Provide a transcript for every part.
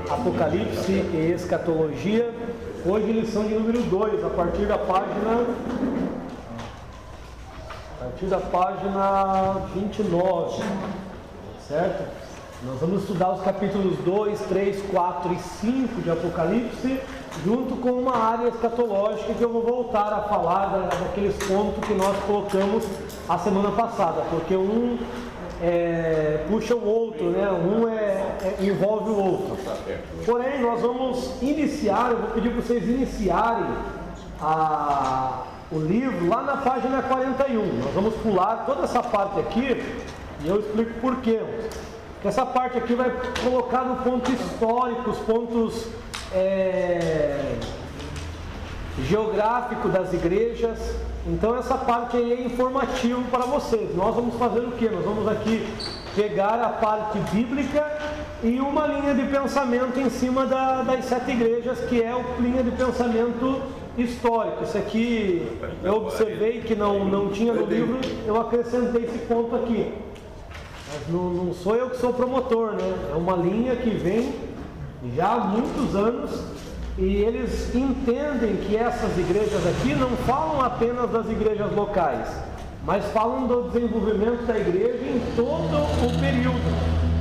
Apocalipse e Escatologia. Hoje lição de número 2, a partir da página 29, certo? Nós vamos estudar os capítulos 2, 3, 4 e 5 de Apocalipse, junto com uma área escatológica que eu vou voltar a falar daqueles pontos que nós colocamos a semana passada, porque um puxa o outro, né? Envolve o outro. Porém, nós vamos iniciar, eu vou pedir para vocês iniciarem o livro lá na página 41. Nós vamos pular toda essa parte aqui e eu explico por quê. Porque essa parte aqui vai colocar no ponto histórico, os pontos geográficos das igrejas. Então essa parte aí é informativo para vocês. Nós vamos fazer o que? Nós vamos aqui pegar a parte bíblica e uma linha de pensamento em cima das 7 igrejas, que é a linha de pensamento histórico. Isso aqui eu observei que não tinha no livro, eu acrescentei esse ponto aqui. Mas não sou eu que sou promotor, né? É uma linha que vem já há muitos anos. E eles entendem que essas igrejas aqui não falam apenas das igrejas locais, mas falam do desenvolvimento da igreja em todo o período,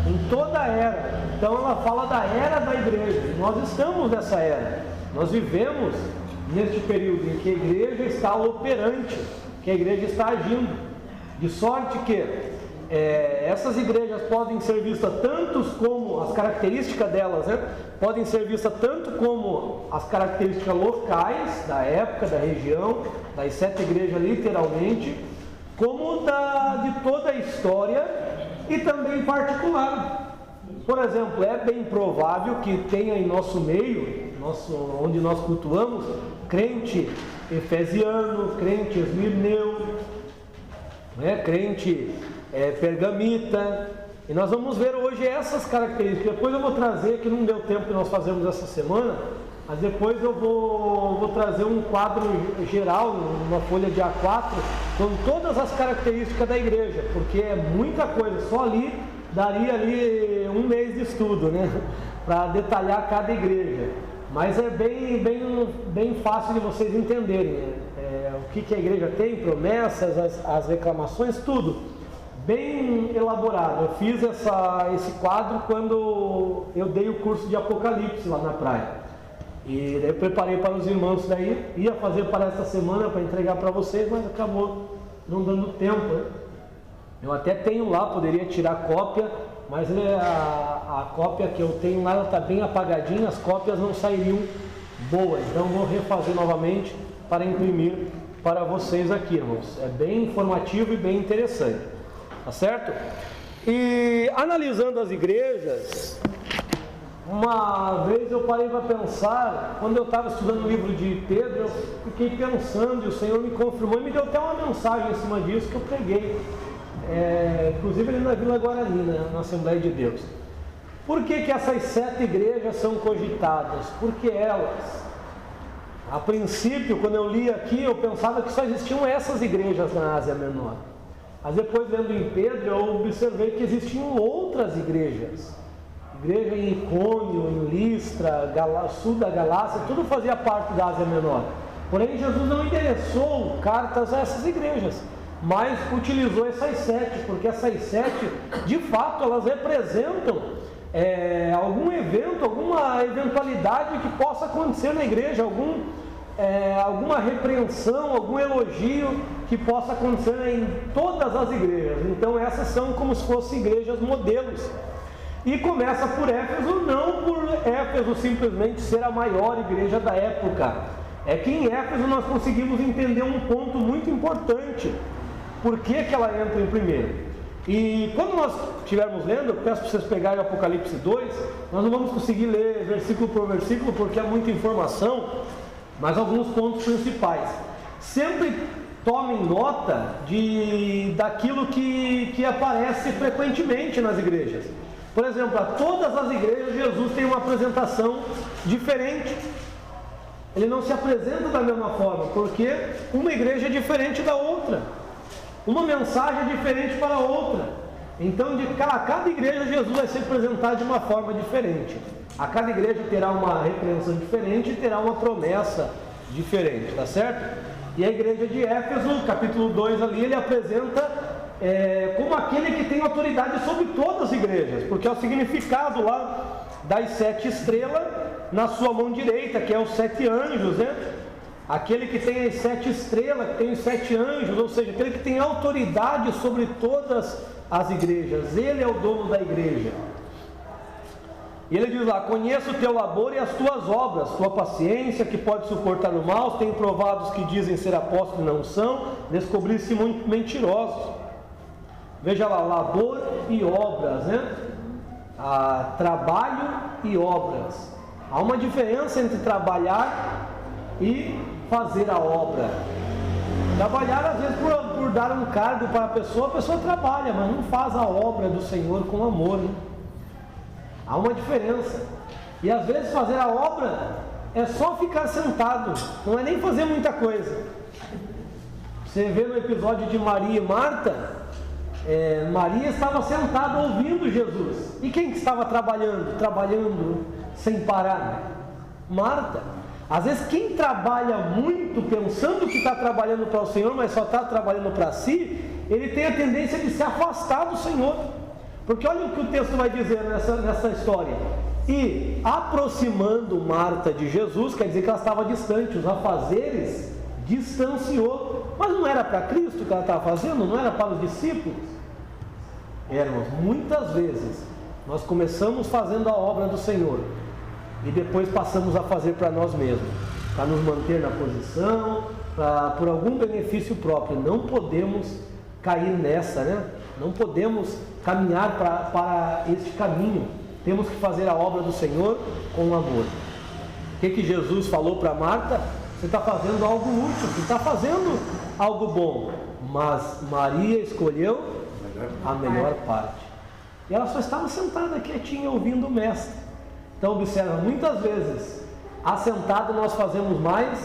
em toda a era. Então ela fala da era da igreja. Nós estamos nessa era. Nós vivemos neste período em que a igreja está operante, que a igreja está agindo. De sorte que essas igrejas podem ser vistas tanto como as características delas, né? Podem ser vistas tanto como as características locais da época, da região, das 7 igrejas literalmente, como de toda a história e também particular. Por exemplo, é bem provável que tenha em nosso meio, onde nós cultuamos, crente efesiano, crente esmirneu, né? Crente pergamita, e nós vamos ver hoje essas características. Depois eu vou trazer, que não deu tempo que nós fazemos essa semana, mas depois eu vou trazer um quadro geral, uma folha de A4, com todas as características da igreja, porque é muita coisa, só ali daria um mês de estudo, né, para detalhar cada igreja. Mas é bem fácil de vocês entenderem, o que a igreja tem, promessas, as reclamações, tudo bem elaborado. Eu fiz esse quadro quando eu dei o curso de Apocalipse lá na praia. E daí eu preparei para os irmãos daí, ia fazer para esta semana para entregar para vocês, mas acabou não dando tempo, né? Eu até tenho lá, poderia tirar cópia, mas a cópia que eu tenho lá, ela está bem apagadinha, as cópias não sairiam boas. Então vou refazer novamente para imprimir para vocês aqui, irmãos. É bem informativo e bem interessante. Tá certo? E analisando as igrejas, uma vez eu parei para pensar, quando eu estava estudando o livro de Pedro, eu fiquei pensando, e o Senhor me confirmou e me deu até uma mensagem em cima disso que eu preguei, inclusive ali na Vila Guarani, né, na Assembleia de Deus. Por que essas 7 igrejas são cogitadas? Porque elas, a princípio, quando eu li aqui, eu pensava que só existiam essas igrejas na Ásia Menor. Mas depois, lendo em Pedro, eu observei que existiam outras igrejas. Igreja em Icônio, em Listra, sul da Galácia, tudo fazia parte da Ásia Menor. Porém, Jesus não endereçou cartas a essas igrejas, mas utilizou essas 7, porque essas 7, de fato, elas representam algum evento, alguma eventualidade que possa acontecer na igreja, alguma repreensão, algum elogio que possa acontecer em todas as igrejas. Então essas são como se fossem igrejas modelos. E começa por Éfeso, não por Éfeso simplesmente ser a maior igreja da época. É que em Éfeso nós conseguimos entender um ponto muito importante. Por que ela entra em primeiro? E quando nós estivermos lendo, eu peço para vocês pegarem o Apocalipse 2, nós não vamos conseguir ler versículo por versículo porque é muita informação, mas alguns pontos principais. Sempre tomem nota daquilo que aparece frequentemente nas igrejas. Por exemplo, a todas as igrejas Jesus tem uma apresentação diferente. Ele não se apresenta da mesma forma, porque uma igreja é diferente da outra. Uma mensagem é diferente para a outra. Então, a cada igreja, Jesus vai ser apresentado de uma forma diferente. A cada igreja terá uma repreensão diferente e terá uma promessa diferente, tá certo? E a igreja de Éfeso, capítulo 2 ali, ele apresenta como aquele que tem autoridade sobre todas as igrejas, porque é o significado lá das 7 estrelas na sua mão direita, que é os 7 anjos, né? Aquele que tem as 7 estrelas, que tem os 7 anjos, ou seja, aquele que tem autoridade sobre todas as igrejas. Ele é o dono da igreja. E ele diz lá: conheço o teu labor e as tuas obras, tua paciência, que pode suportar o mal. Tenho provado os que dizem ser apóstolos e não são, descobri-se muito mentirosos. Veja lá, labor e obras, né? Trabalho e obras. Há uma diferença entre trabalhar e fazer a obra. Trabalhar, às vezes, por dar um cargo para a pessoa trabalha, mas não faz a obra do Senhor com amor, né? Há uma diferença. E às vezes fazer a obra é só ficar sentado, não é nem fazer muita coisa. Você vê no episódio de Maria e Marta, Maria estava sentada ouvindo Jesus. E quem que estava trabalhando? Trabalhando sem parar? Marta. Às vezes quem trabalha muito pensando que está trabalhando para o Senhor, mas só está trabalhando para si, ele tem a tendência de se afastar do Senhor. Porque olha o que o texto vai dizer nessa história. E aproximando Marta de Jesus, quer dizer que ela estava distante, os afazeres distanciou. Mas não era para Cristo que ela estava fazendo? Não era para os discípulos? Irmãos, muitas vezes nós começamos fazendo a obra do Senhor e depois passamos a fazer para nós mesmos, para nos manter na posição, por algum benefício próprio. Não podemos cair nessa, né? Não podemos caminhar para este caminho. Temos que fazer a obra do Senhor com amor. O que Jesus falou para Marta? Você está fazendo algo útil, você está fazendo algo bom, mas Maria escolheu a melhor parte. E ela só estava sentada quietinha ouvindo o mestre. Então observa, muitas vezes assentado nós fazemos mais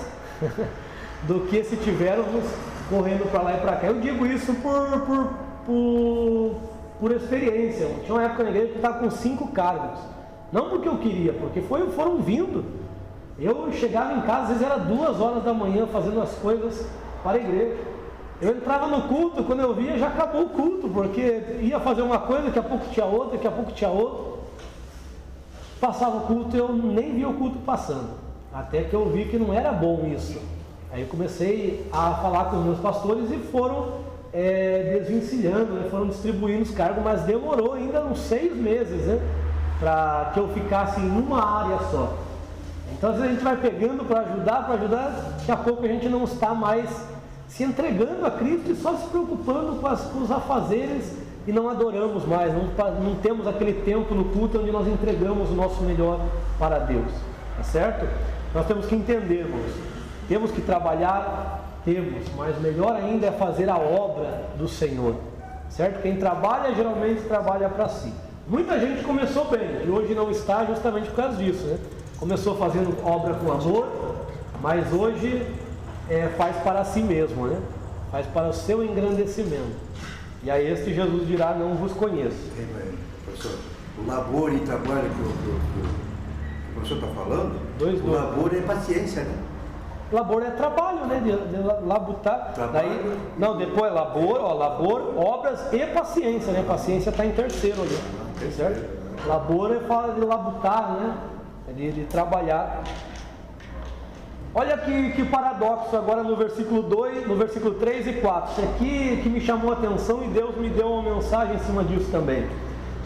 do que se tivéssemos correndo para lá e para cá. Eu digo isso por experiência. Tinha uma época na igreja que eu estava com 5 cargos. Não porque eu queria, porque foram vindo. Eu chegava em casa, às vezes era 2 horas da manhã fazendo as coisas para a igreja. Eu entrava no culto, quando eu via já acabou o culto, porque ia fazer uma coisa, daqui a pouco tinha outra, daqui a pouco tinha outra. Passava o culto e eu nem via o culto passando. Até que eu vi que não era bom isso. Aí eu comecei a falar com os meus pastores e foram desvencilhando, né? Foram distribuindo os cargos, mas demorou ainda uns 6 meses, né? Para que eu ficasse em uma área só. Então às vezes a gente vai pegando para ajudar, daqui a pouco a gente não está mais se entregando a Cristo e só se preocupando com os afazeres e não adoramos mais, não temos aquele tempo no culto onde nós entregamos o nosso melhor para Deus, tá certo? Nós temos que entender, irmãos, temos que trabalhar, mas melhor ainda é fazer a obra do Senhor, certo? Quem trabalha geralmente trabalha para si. Muita gente começou bem e hoje não está justamente por causa disso, né? Começou fazendo obra com amor, mas hoje faz para si mesmo, né? Faz para o seu engrandecimento. E a este Jesus dirá: não vos conheço. Professor, o labor e trabalho que o professor está falando, o labor é paciência, né? Labor é trabalho, né? De labutar. Daí, não, depois labor, obras e paciência, né? Paciência está em terceiro ali, certo? Labor fala de labutar, né? De trabalhar. Olha que paradoxo agora no versículo 2, no versículo 3 e 4. Isso aqui que me chamou a atenção e Deus me deu uma mensagem em cima disso também.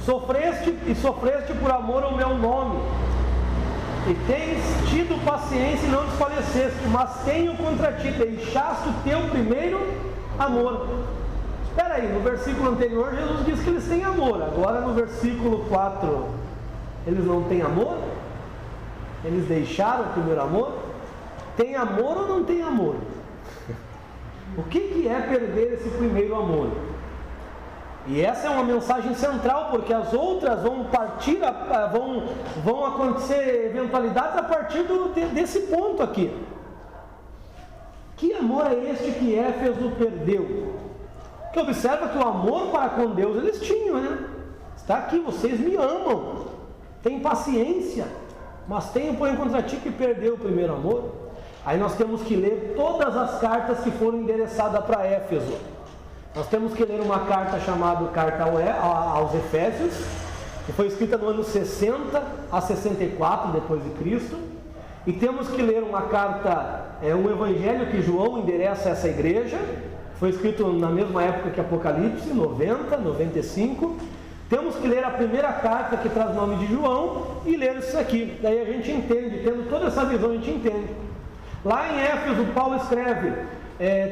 Sofreste por amor ao meu nome, e tens tido paciência e não desfaleceste, mas tenho contra ti, deixaste o teu primeiro amor. Espera aí, no versículo anterior Jesus disse que eles têm amor. Agora no versículo 4, eles não têm amor? Eles deixaram o primeiro amor? Tem amor ou não tem amor? O que é perder esse primeiro amor? E essa é uma mensagem central, porque as outras vão partir, vão acontecer eventualidades a partir desse ponto aqui. Que amor é este que Éfeso perdeu? Porque observa que o amor para com Deus eles tinham, né? Está aqui, vocês me amam, têm paciência, mas tenho, porém, contra ti que perdeu o primeiro amor. Aí nós temos que ler todas as cartas que foram endereçadas para Éfeso. Nós temos que ler uma carta chamada Carta aos Efésios, que foi escrita no ano 60 a 64 depois de Cristo. E temos que ler uma carta, um evangelho que João endereça a essa igreja, foi escrito na mesma época que Apocalipse, 90, 95. Temos que ler a primeira carta que traz o nome de João e ler isso aqui. Daí a gente entende, tendo toda essa visão a gente entende. Lá em Éfeso, Paulo escreve: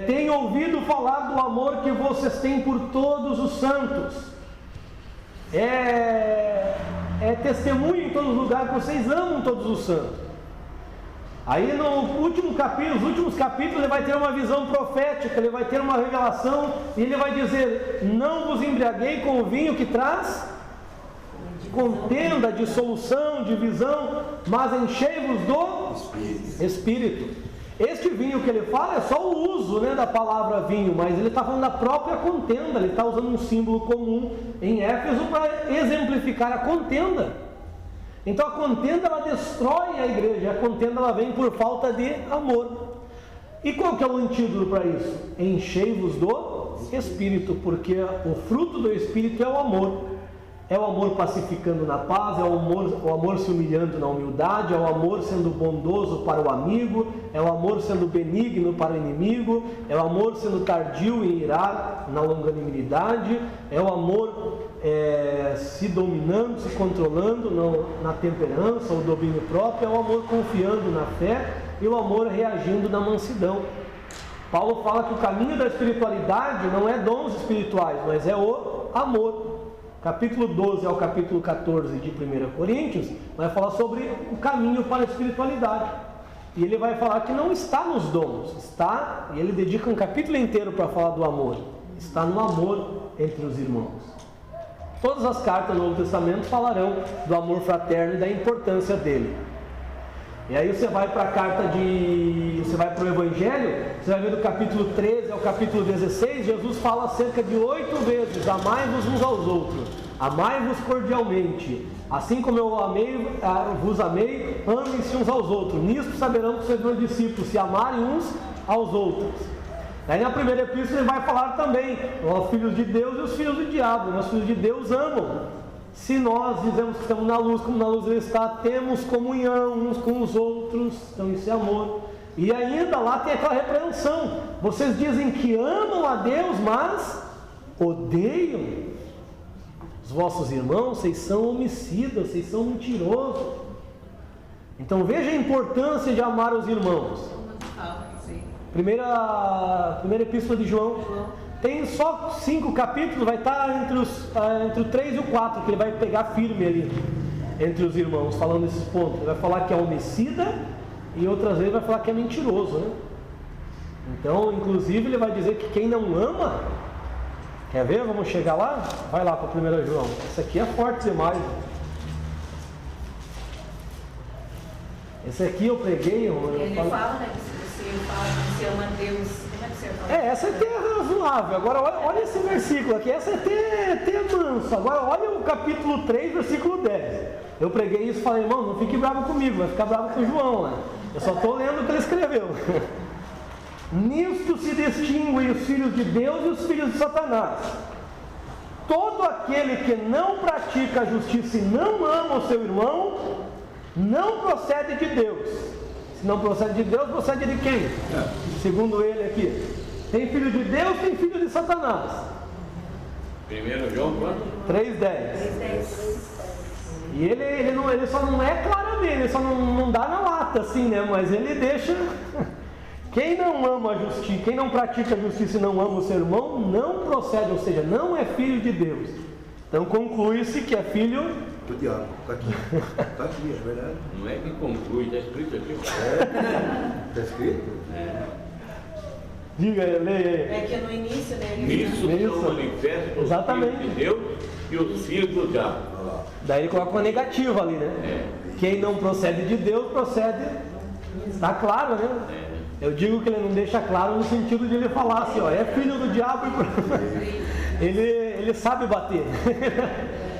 tenho ouvido falar do amor que vocês têm por todos os santos. É testemunho em todos os lugares que vocês amam todos os santos. Aí no último capítulo, os últimos capítulos, ele vai ter uma visão profética, ele vai ter uma revelação, e ele vai dizer: não vos embriaguei com o vinho que traz contenda, dissolução, divisão, mas enchei-vos do Espírito. Este vinho que ele fala é só o uso, né, da palavra vinho, mas ele está falando da própria contenda, ele está usando um símbolo comum em Éfeso para exemplificar a contenda. Então a contenda ela destrói a igreja, a contenda ela vem por falta de amor. E qual que é o antídoto para isso? Enchei-vos do Espírito, porque o fruto do Espírito é o amor. É o amor pacificando na paz, é o amor se humilhando na humildade, é o amor sendo bondoso para o amigo, é o amor sendo benigno para o inimigo, é o amor sendo tardio em irar na longanimidade, é o amor se dominando, se controlando na temperança, o domínio próprio, é o amor confiando na fé e o amor reagindo na mansidão. Paulo fala que o caminho da espiritualidade não é dons espirituais, mas é o amor. Capítulo 12 ao capítulo 14 de 1 Coríntios vai falar sobre o caminho para a espiritualidade. E ele vai falar que não está nos dons, está, e ele dedica um capítulo inteiro para falar do amor. Está no amor entre os irmãos. Todas as cartas do Novo Testamento falarão do amor fraterno e da importância dele. E aí você vai para a carta você vai para o Evangelho, você vai ver do capítulo 13 ao capítulo 16, Jesus fala cerca de 8 vezes: amai-vos uns aos outros, amai-vos cordialmente, assim como eu vos amei, amem-se uns aos outros, nisto saberão que sois meus discípulos, se amarem uns aos outros. Aí na primeira epístola ele vai falar também: os filhos de Deus e os filhos do diabo. Os filhos de Deus amam. Se nós dizemos que estamos na luz, como na luz ele está, temos comunhão uns com os outros. Então isso é amor. E ainda lá tem aquela repreensão: vocês dizem que amam a Deus, mas odeiam os vossos irmãos. Vocês são homicidas, vocês são mentirosos. Então veja a importância de amar os irmãos. Primeira epístola de João. Tem só 5 capítulos, vai estar entre o 3 e o 4, que ele vai pegar firme ali, entre os irmãos, falando esses pontos. Ele vai falar que é homicida e outras vezes vai falar que é mentiroso, né? Então, inclusive, ele vai dizer que quem não ama, quer ver? Vamos chegar lá? Vai lá para 1 João. Esse aqui é forte demais. Esse aqui eu preguei. Ele fala, né, que você fala que você ama Deus. Essa é até razoável. Agora olha esse versículo aqui, essa é até manso. Agora olha o capítulo 3, versículo 10. Eu preguei isso e falei: irmão, não fique bravo comigo, vai ficar bravo com o João, né? Eu só estou lendo o que ele escreveu. Nisto se distinguem os filhos de Deus e os filhos de Satanás. Todo aquele que não pratica a justiça e não ama o seu irmão, não procede de Deus. Se não procede de Deus, procede de quem? Segundo ele aqui. Tem filho de Deus, tem filho de Satanás. 1 João quanto? 3,10. E ele só não é claramente, ele só não dá na lata assim, né? Mas ele deixa. Quem não ama a justiça, quem não pratica a justiça e não ama o seu irmão, não procede, ou seja, não é filho de Deus. Então conclui-se que é filho do diabo. Está aqui. Está aqui, é verdade. Não é que conclui, está escrito aqui. Está escrito? Diga, leia aí. É que no início, né? Nisso são manifestos os filhos de Deus e os filhos do diabo. Daí ele coloca uma negativa ali, né? Quem não procede de Deus, procede. Está claro, né? Eu digo que ele não deixa claro no sentido de ele falar assim, ó, é filho do diabo. Ele sabe bater.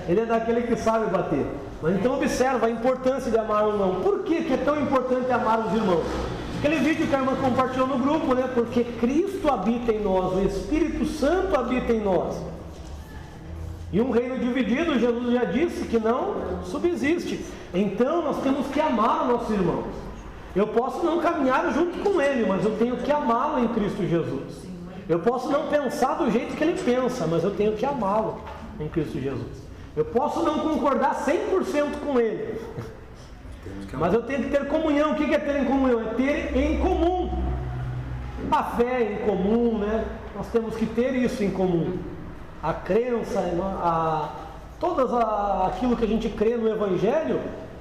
Ele é daquele que sabe bater. Mas então observa a importância de amar o irmão. Por que é tão importante amar os irmãos? Aquele vídeo que a irmã compartilhou no grupo, né? Porque Cristo habita em nós, o Espírito Santo habita em nós. E um reino dividido, Jesus já disse que não subsiste. Então nós temos que amar os nossos irmãos. Eu posso não caminhar junto com ele, mas eu tenho que amá-lo em Cristo Jesus. Eu posso não pensar do jeito que ele pensa, mas eu tenho que amá-lo em Cristo Jesus. Eu posso não concordar 100% com ele, mas eu tenho que ter comunhão. O que é ter em comunhão? É ter em comum. A fé é em comum, né? Nós temos que ter isso em comum. A crença, aquilo que a gente crê no Evangelho,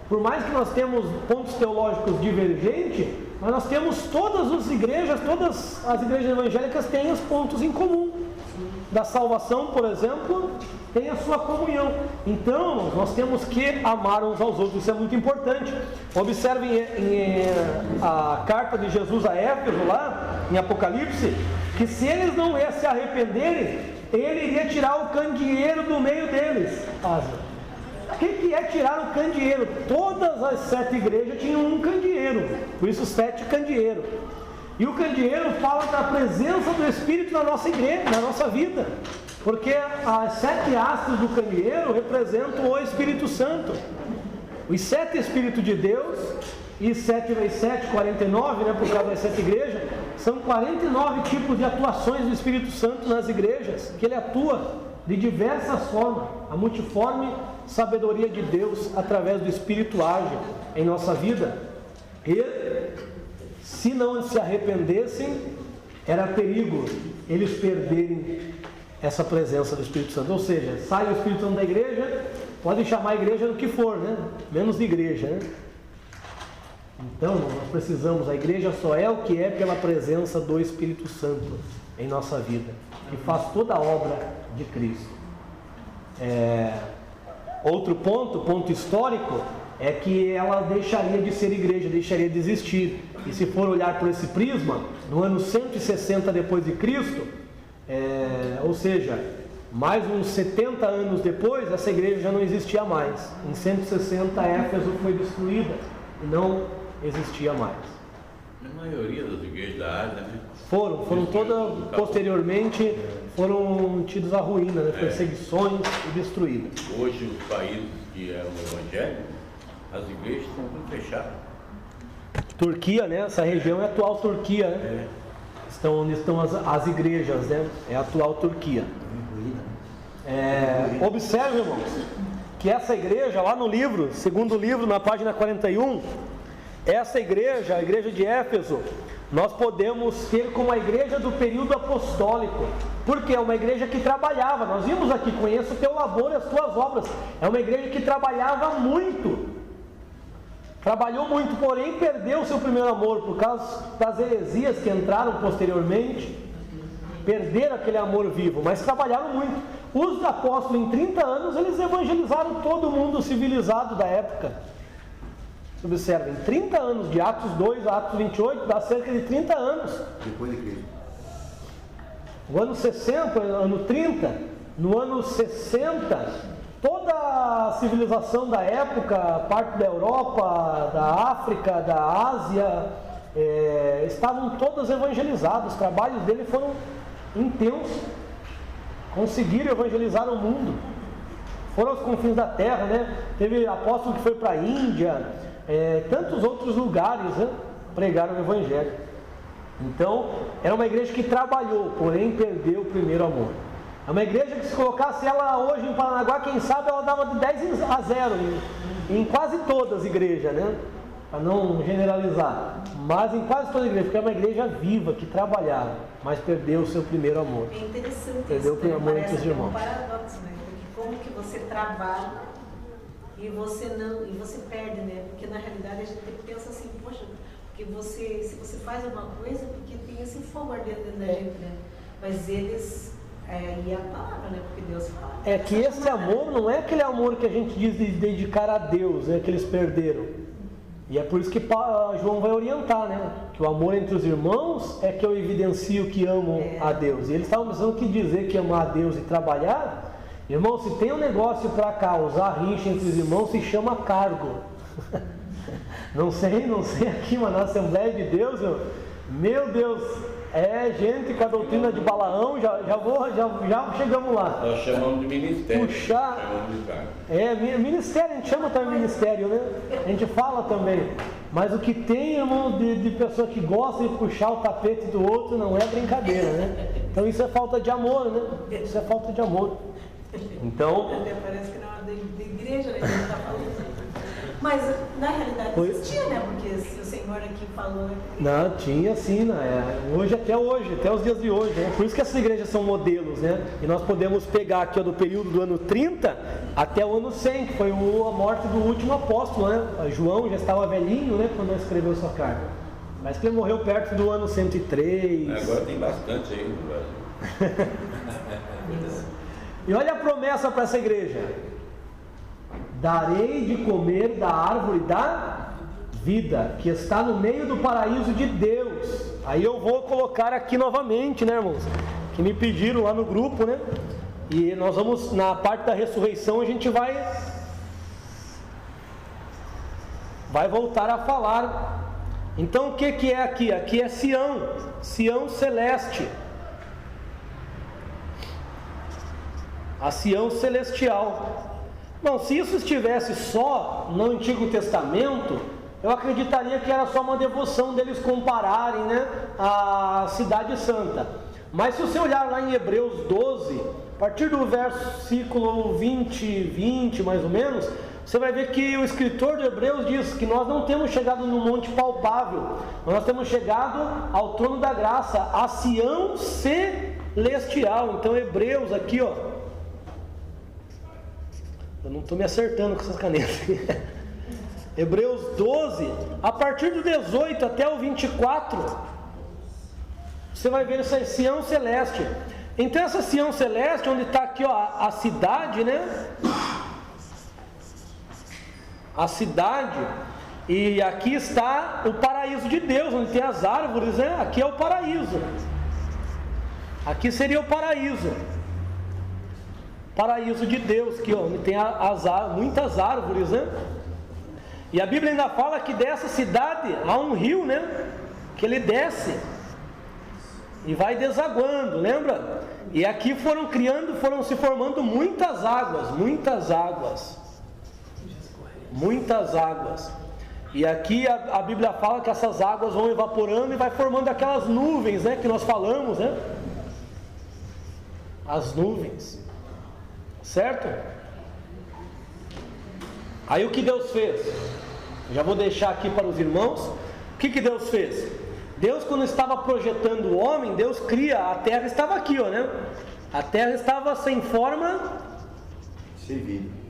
por mais que nós temos pontos teológicos divergentes, mas nós temos todas as igrejas evangélicas têm os pontos em comum. Da salvação, por exemplo, tem a sua comunhão. Então, nós temos que amar uns aos outros, isso é muito importante. Observem a carta de Jesus a Éfeso, lá em Apocalipse, que se eles não se arrependerem, ele iria tirar o candeeiro do meio deles. O que é tirar o candeeiro? Todas as 7 igrejas tinham um candeeiro, por isso 7 candeeiros. E o candeeiro fala da presença do Espírito na nossa igreja, na nossa vida. Porque as 7 hastes do candeeiro representam o Espírito Santo. Os 7 Espíritos de Deus, e 7 vezes 7, 49, né, por causa das 7 igrejas, são 49 tipos de atuações do Espírito Santo nas igrejas, que ele atua de diversas formas. A multiforme sabedoria de Deus através do Espírito age em nossa vida. E se não se arrependessem, era perigo eles perderem essa presença do Espírito Santo. Ou seja, sai o Espírito Santo da igreja, pode chamar a igreja do que for, né? Menos de igreja, né? Então, nós precisamos, a igreja só é o que é pela presença do Espírito Santo em nossa vida, que faz toda a obra de Cristo. Outro ponto histórico, é que ela deixaria de ser igreja, deixaria de existir. E se for olhar por esse prisma, no ano 160 depois de Cristo, ou seja, mais uns 70 anos depois, essa igreja já não existia mais. Em 160, Éfeso foi destruída e não existia mais. A maioria das igrejas da Ásia, né? Foram todas, posteriormente, foram tidas à ruína, né? Perseguições e destruídas. Hoje, os países que é o Evangelho, as igrejas estão tudo fechadas. Turquia, né? Essa região é a atual Turquia, né? Onde estão as igrejas, né? É a atual Turquia. Observe, irmãos, que essa igreja, lá no livro, segundo livro, na página 41, essa igreja, a igreja de Éfeso, nós podemos ter como a igreja do período apostólico, porque é uma igreja que trabalhava. Nós vimos aqui, conheço o teu labor e as tuas obras. É uma igreja que trabalhava muito. Trabalhou muito, porém perdeu o seu primeiro amor por causa das heresias que entraram posteriormente. Perderam aquele amor vivo, mas trabalharam muito. Os apóstolos, em 30 anos, eles evangelizaram todo mundo civilizado da época. Observem, 30 anos, de Atos 2 a Atos 28, dá cerca de 30 anos. Depois de Cristo. No ano 60, ano 30, no ano 60, toda a civilização da época, parte da Europa, da África, da Ásia, estavam todas evangelizadas. Os trabalhos dele foram intensos. Conseguiram evangelizar o mundo. Foram aos confins da terra, né? Teve apóstolo que foi para a Índia, tantos outros lugares, né? Pregaram o evangelho. Então, era uma igreja que trabalhou, porém perdeu o primeiro amor. É uma igreja que, se colocasse ela hoje em Paranaguá, quem sabe ela dava de 10 a 0 em quase todas as igrejas, né? Para não generalizar, mas em quase toda a igreja, porque é uma igreja viva, que trabalhava, mas perdeu o seu primeiro amor. É interessante perdeu isso, o primeiro amor entre os irmãos. É um paradoxo, né? Porque como que você trabalha e você perde, né? Porque na realidade a gente pensa assim, poxa, porque se você faz uma coisa, porque tem esse fogo ardendo dentro da gente, né? Mas eles... e a palavra, né? Porque Deus fala. É que esse amor não é aquele amor que a gente diz de dedicar a Deus, né? Que eles perderam. E é por isso que João vai orientar, né? Que o amor entre os irmãos é que eu evidencio que amo a Deus. E eles estavam pensando que dizer que amar a Deus e trabalhar, irmão, se tem um negócio para causar rixa entre os irmãos, se chama cargo. Não sei aqui, mas na Assembleia de Deus, meu Deus, gente com a doutrina de Balaão, já chegamos lá. Nós chamamos de ministério. Puxar. Ministério, a gente chama também ministério, né? A gente fala também. Mas o que tem, irmão, de pessoa que gosta de puxar o tapete do outro não é brincadeira, né? Então isso é falta de amor, né? Isso é falta de amor. Então. Até parece que na hora da igreja, né? A gente está falando. Mas na realidade existia, né? Porque se o Senhor aqui falou. Não, tinha sim, né? Hoje, até os dias de hoje, né? Por isso que essas igrejas são modelos, né? E nós podemos pegar aqui do período do ano 30 até o ano 100, que foi a morte do último apóstolo, né? João já estava velhinho, né? Quando ele escreveu sua carta. Mas que ele morreu perto do ano 103. Agora tem bastante aí no Brasil. E olha a promessa para essa igreja: darei de comer da árvore da vida, que está no meio do paraíso de Deus. Aí eu vou colocar aqui novamente, né, irmãos? Que me pediram lá no grupo, né? E nós vamos, na parte da ressurreição, a gente vai voltar a falar. Então o que é aqui? Aqui é Sião, Sião celeste. A Sião celestial. Bom, se isso estivesse só no Antigo Testamento, eu acreditaria que era só uma devoção deles compararem, né, a Cidade Santa. Mas se você olhar lá em Hebreus 12, a partir do versículo 20 mais ou menos, você vai ver que o escritor de Hebreus diz que nós não temos chegado no monte palpável, nós temos chegado ao trono da graça, a Sião celestial. Então Hebreus aqui, ó, eu não estou me acertando com essas canetas. Hebreus 12, a partir do 18 até o 24, você vai ver essa Sião celeste. Então essa Sião celeste, onde está aqui, ó, a cidade, né? A cidade, e aqui está o paraíso de Deus, onde tem as árvores, né? Aqui é o paraíso. Aqui seria o paraíso. Paraíso de Deus, que onde tem muitas árvores, né? E a Bíblia ainda fala que dessa cidade há um rio, né? Que ele desce e vai desaguando, lembra? E aqui foram se formando muitas águas. E aqui a Bíblia fala que essas águas vão evaporando e vai formando aquelas nuvens, né? Que nós falamos, né? As nuvens. Certo? Aí o que Deus fez? Já vou deixar aqui para os irmãos. O que Deus fez? Deus, quando estava projetando o homem, Deus cria, a terra estava aqui, ó, né? A terra estava sem forma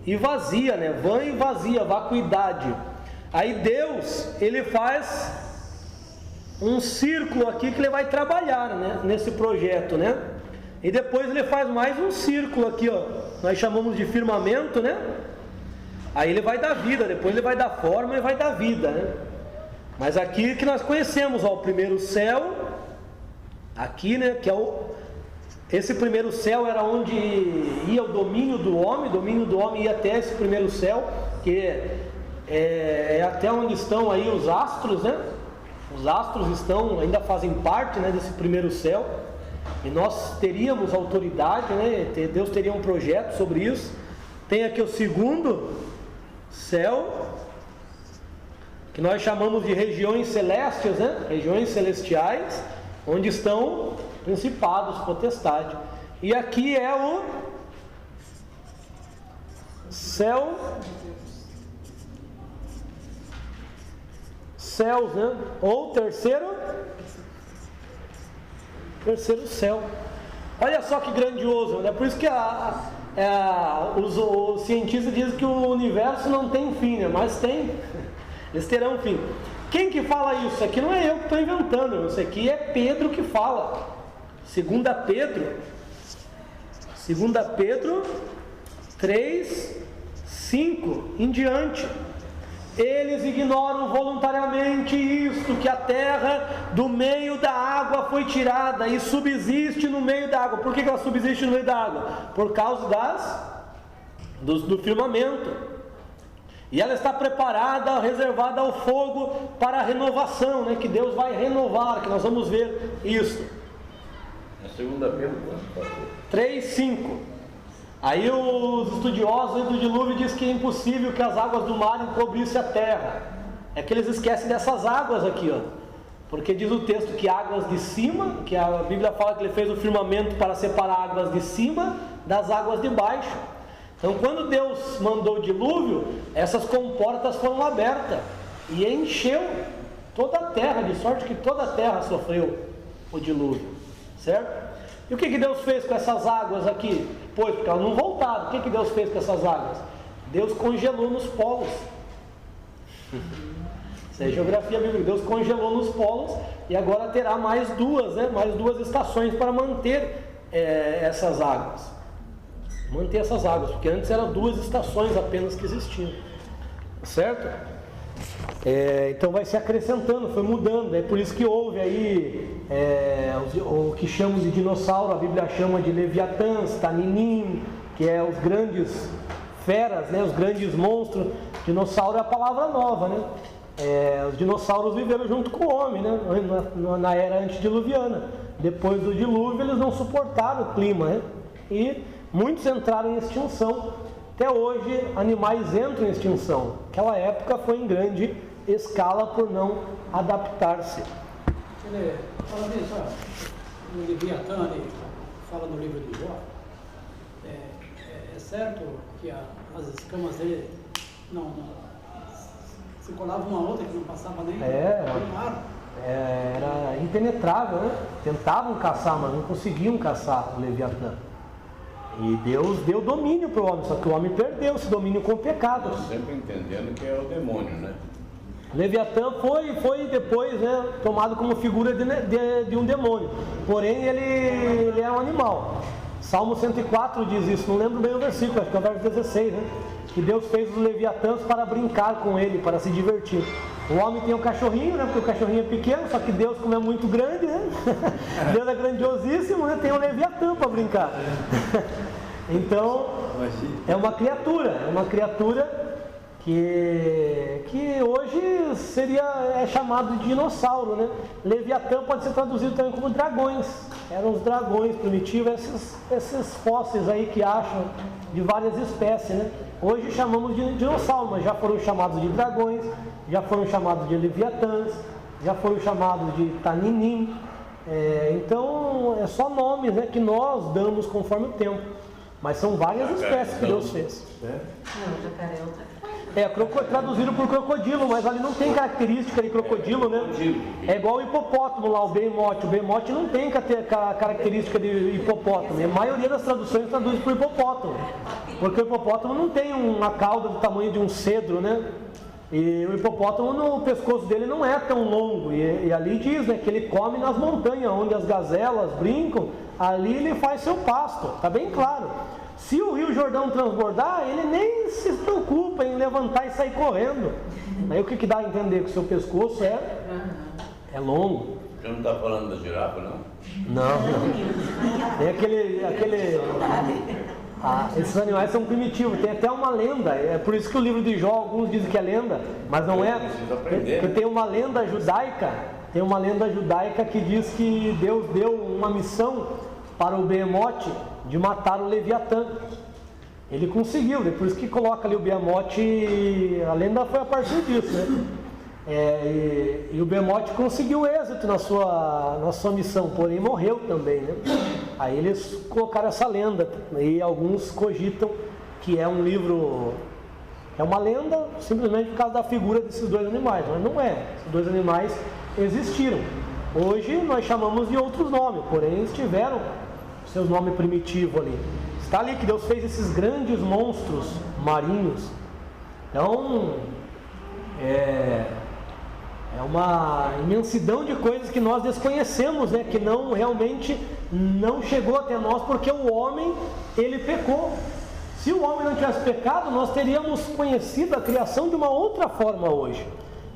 e vazia, né? Vã e vazia, vacuidade. Aí Deus, ele faz um círculo aqui que ele vai trabalhar, né? Nesse projeto, né? E depois ele faz mais um círculo aqui, ó. Nós chamamos de firmamento, né? Aí ele vai dar vida, depois ele vai dar forma e vai dar vida, né? Mas aqui que nós conhecemos, ó, o primeiro céu, aqui, né? Que é esse primeiro céu era onde ia o domínio do homem ia até esse primeiro céu, que é até onde estão aí os astros, né? Os astros ainda fazem parte, né, desse primeiro céu. E nós teríamos autoridade, né? Deus teria um projeto sobre isso. Tem aqui o segundo céu, que nós chamamos de regiões celestes, né? Regiões celestiais, onde estão principados, potestade. E aqui é o céus, né? Ou terceiro céu. Olha só que grandioso, né? Por isso que os cientistas dizem que o universo não tem fim, né? Mas tem, eles terão fim. Quem que fala isso? Isso aqui não é eu que estou inventando, isso aqui é Pedro que fala. 2 Pedro 3, 5 em diante. Eles ignoram voluntariamente isto, que a terra do meio da água foi tirada e subsiste no meio da água. Por que ela subsiste no meio da água? Por causa do firmamento. E ela está preparada, reservada ao fogo para a renovação, né? Que Deus vai renovar, que nós vamos ver isso. A segunda pergunta, 3:5. Aí os estudiosos do dilúvio dizem que é impossível que as águas do mar encobrissem a terra. É que eles esquecem dessas águas aqui, ó. Porque diz o texto que águas de cima, que a Bíblia fala que ele fez o firmamento para separar águas de cima das águas de baixo. Então quando Deus mandou o dilúvio, essas comportas foram abertas e encheu toda a terra, de sorte que toda a terra sofreu o dilúvio, certo? E o que Deus fez com essas águas aqui? Pois, porque elas não voltaram. O que Deus fez com essas águas? Deus congelou nos polos. Isso é geografia bíblica. Deus congelou nos polos e agora terá mais duas, né? Mais 2 estações para manter essas águas. Manter essas águas, porque antes eram 2 estações apenas que existiam. Certo? Então vai se acrescentando, foi mudando. É por isso que houve aí o que chamam de dinossauro, a Bíblia chama de leviatãs, taninim, que é os grandes feras, né, os grandes monstros. Dinossauro é a palavra nova, né? Os dinossauros viveram junto com o homem, né? Na era antediluviana. Depois do dilúvio eles não suportaram o clima, né? E muitos entraram em extinção. Até hoje animais entram em extinção. Aquela época foi em grande escala por não adaptar-se. Ele fala disso, no Leviatã, ele fala no livro de Jó. É certo que as escamas dele não se colavam uma outra, que não passava nem no ar. Era impenetrável, né? Tentavam caçar, mas não conseguiam caçar o Leviatã. E Deus deu domínio para o homem, só que o homem perdeu esse domínio com o pecado. Sempre entendendo que é o demônio, né? Leviatã foi depois, né, tomado como figura de um demônio. Porém, ele é um animal. Salmo 104 diz isso, não lembro bem o versículo, acho que é o verso 16, né? Que Deus fez os leviatãs para brincar com ele, para se divertir. O homem tem um cachorrinho, né? Porque o cachorrinho é pequeno, só que Deus, como é muito grande, né? Deus é grandiosíssimo, né? Tem um leviatã para brincar. Então, é uma criatura que hoje é chamado de dinossauro, né? Leviatã pode ser traduzido também como dragões. Eram os dragões primitivos, esses fósseis aí que acham de várias espécies, né? Hoje chamamos de dinossauro, mas já foram chamados de dragões, já foram chamados de leviatãs, já foram chamados de taninim. Então, é só nomes, né, que nós damos conforme o tempo. Mas são várias espécies que Deus fez. Não, jacaré é outra coisa. Traduzido por crocodilo, mas ali não tem característica de crocodilo, né? É igual o hipopótamo lá, o behemoth. O behemoth não tem característica de hipopótamo. A maioria das traduções traduz por hipopótamo. Porque o hipopótamo não tem uma cauda do tamanho de um cedro, né? E o hipopótamo, no pescoço dele não é tão longo. E ali diz, né, que ele come nas montanhas, onde as gazelas brincam. Ali ele faz seu pasto, está bem claro. Se o Rio Jordão transbordar, ele nem se preocupa em levantar e sair correndo. Aí o que dá a entender? Que o seu pescoço é longo. Você não está falando da girafa, não? Não. Tem esses animais são primitivos, tem até uma lenda, é por isso que o livro de Jó, alguns dizem que é lenda, mas não é. Porque tem uma lenda judaica que diz que Deus deu uma missão para o behemoth de matar o Leviatã. Ele conseguiu, por isso que coloca ali o behemoth, a lenda foi a partir disso, né? E o behemoth conseguiu êxito na sua missão, porém morreu também, né? Aí eles colocaram essa lenda, e alguns cogitam que é um livro, é uma lenda simplesmente por causa da figura desses 2 animais, mas não é. Esses 2 animais existiram. Hoje nós chamamos de outros nomes, porém eles tiveram seus nomes primitivos ali. Está ali que Deus fez esses grandes monstros marinhos. Então, é uma imensidão de coisas que nós desconhecemos, né? Que realmente não chegou até nós, porque o homem, ele pecou. Se o homem não tivesse pecado, nós teríamos conhecido a criação de uma outra forma hoje.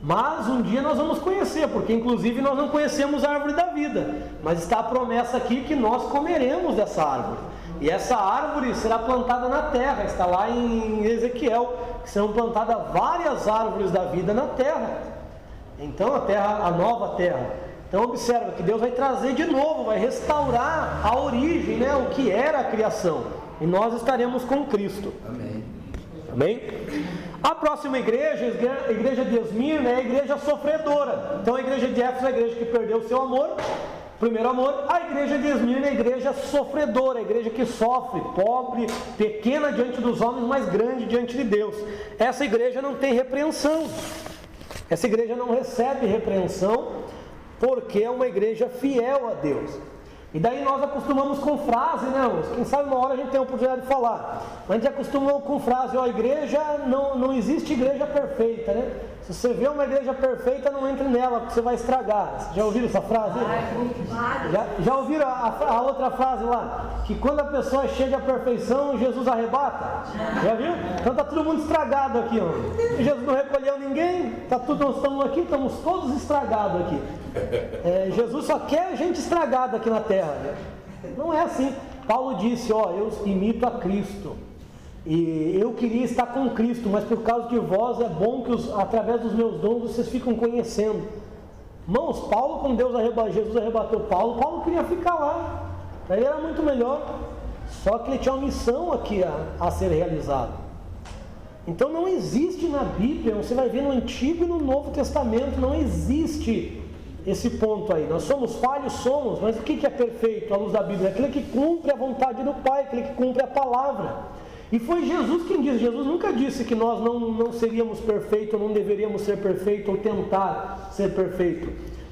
Mas um dia nós vamos conhecer, porque inclusive nós não conhecemos a árvore da vida. Mas está a promessa aqui que nós comeremos dessa árvore. E essa árvore será plantada na terra, está lá em Ezequiel, que serão plantadas várias árvores da vida na terra. Então a terra, a nova terra. Então observa que Deus vai trazer de novo, vai restaurar a origem, né, o que era a criação. E nós estaremos com Cristo. Amém. Amém? A próxima igreja, a igreja de Esmirna, é a igreja sofredora. Então a igreja de Éfeso é a igreja que perdeu o seu amor, primeiro amor. A igreja de Esmirna é a igreja sofredora, a igreja que sofre, pobre, pequena diante dos homens, mas grande diante de Deus. Essa igreja não tem repreensão. Essa igreja não recebe repreensão, porque é uma igreja fiel a Deus. E daí nós acostumamos com frase, né? Quem sabe uma hora a gente tem a oportunidade de falar. Mas a gente acostuma com frase, ó, igreja, não existe igreja perfeita, né? Se você vê uma igreja perfeita, não entre nela, porque você vai estragar. Já ouviram essa frase? Já ouviram a outra frase lá? Que quando a pessoa chega à perfeição, Jesus arrebata? Já viu? Então está todo mundo estragado aqui, ó. Jesus não recolheu ninguém, nós estamos aqui, estamos todos estragados aqui. Jesus só quer gente estragada aqui na terra, né? Não é assim. Paulo disse, ó, eu imito a Cristo. E eu queria estar com Cristo, mas por causa de vós é bom que através dos meus dons vocês ficam conhecendo. Irmãos, Paulo, quando Jesus arrebatou Paulo queria ficar lá. Para ele era muito melhor. Só que ele tinha uma missão aqui a ser realizada. Então não existe na Bíblia, você vai ver no Antigo e no Novo Testamento, não existe esse ponto aí. Nós somos falhos, somos, mas o que é perfeito à luz da Bíblia? Aquele que cumpre a vontade do Pai, aquele que cumpre a palavra. E foi Jesus quem disse. Jesus nunca disse que nós não seríamos perfeitos, ou não deveríamos ser perfeitos, ou tentar ser perfeito.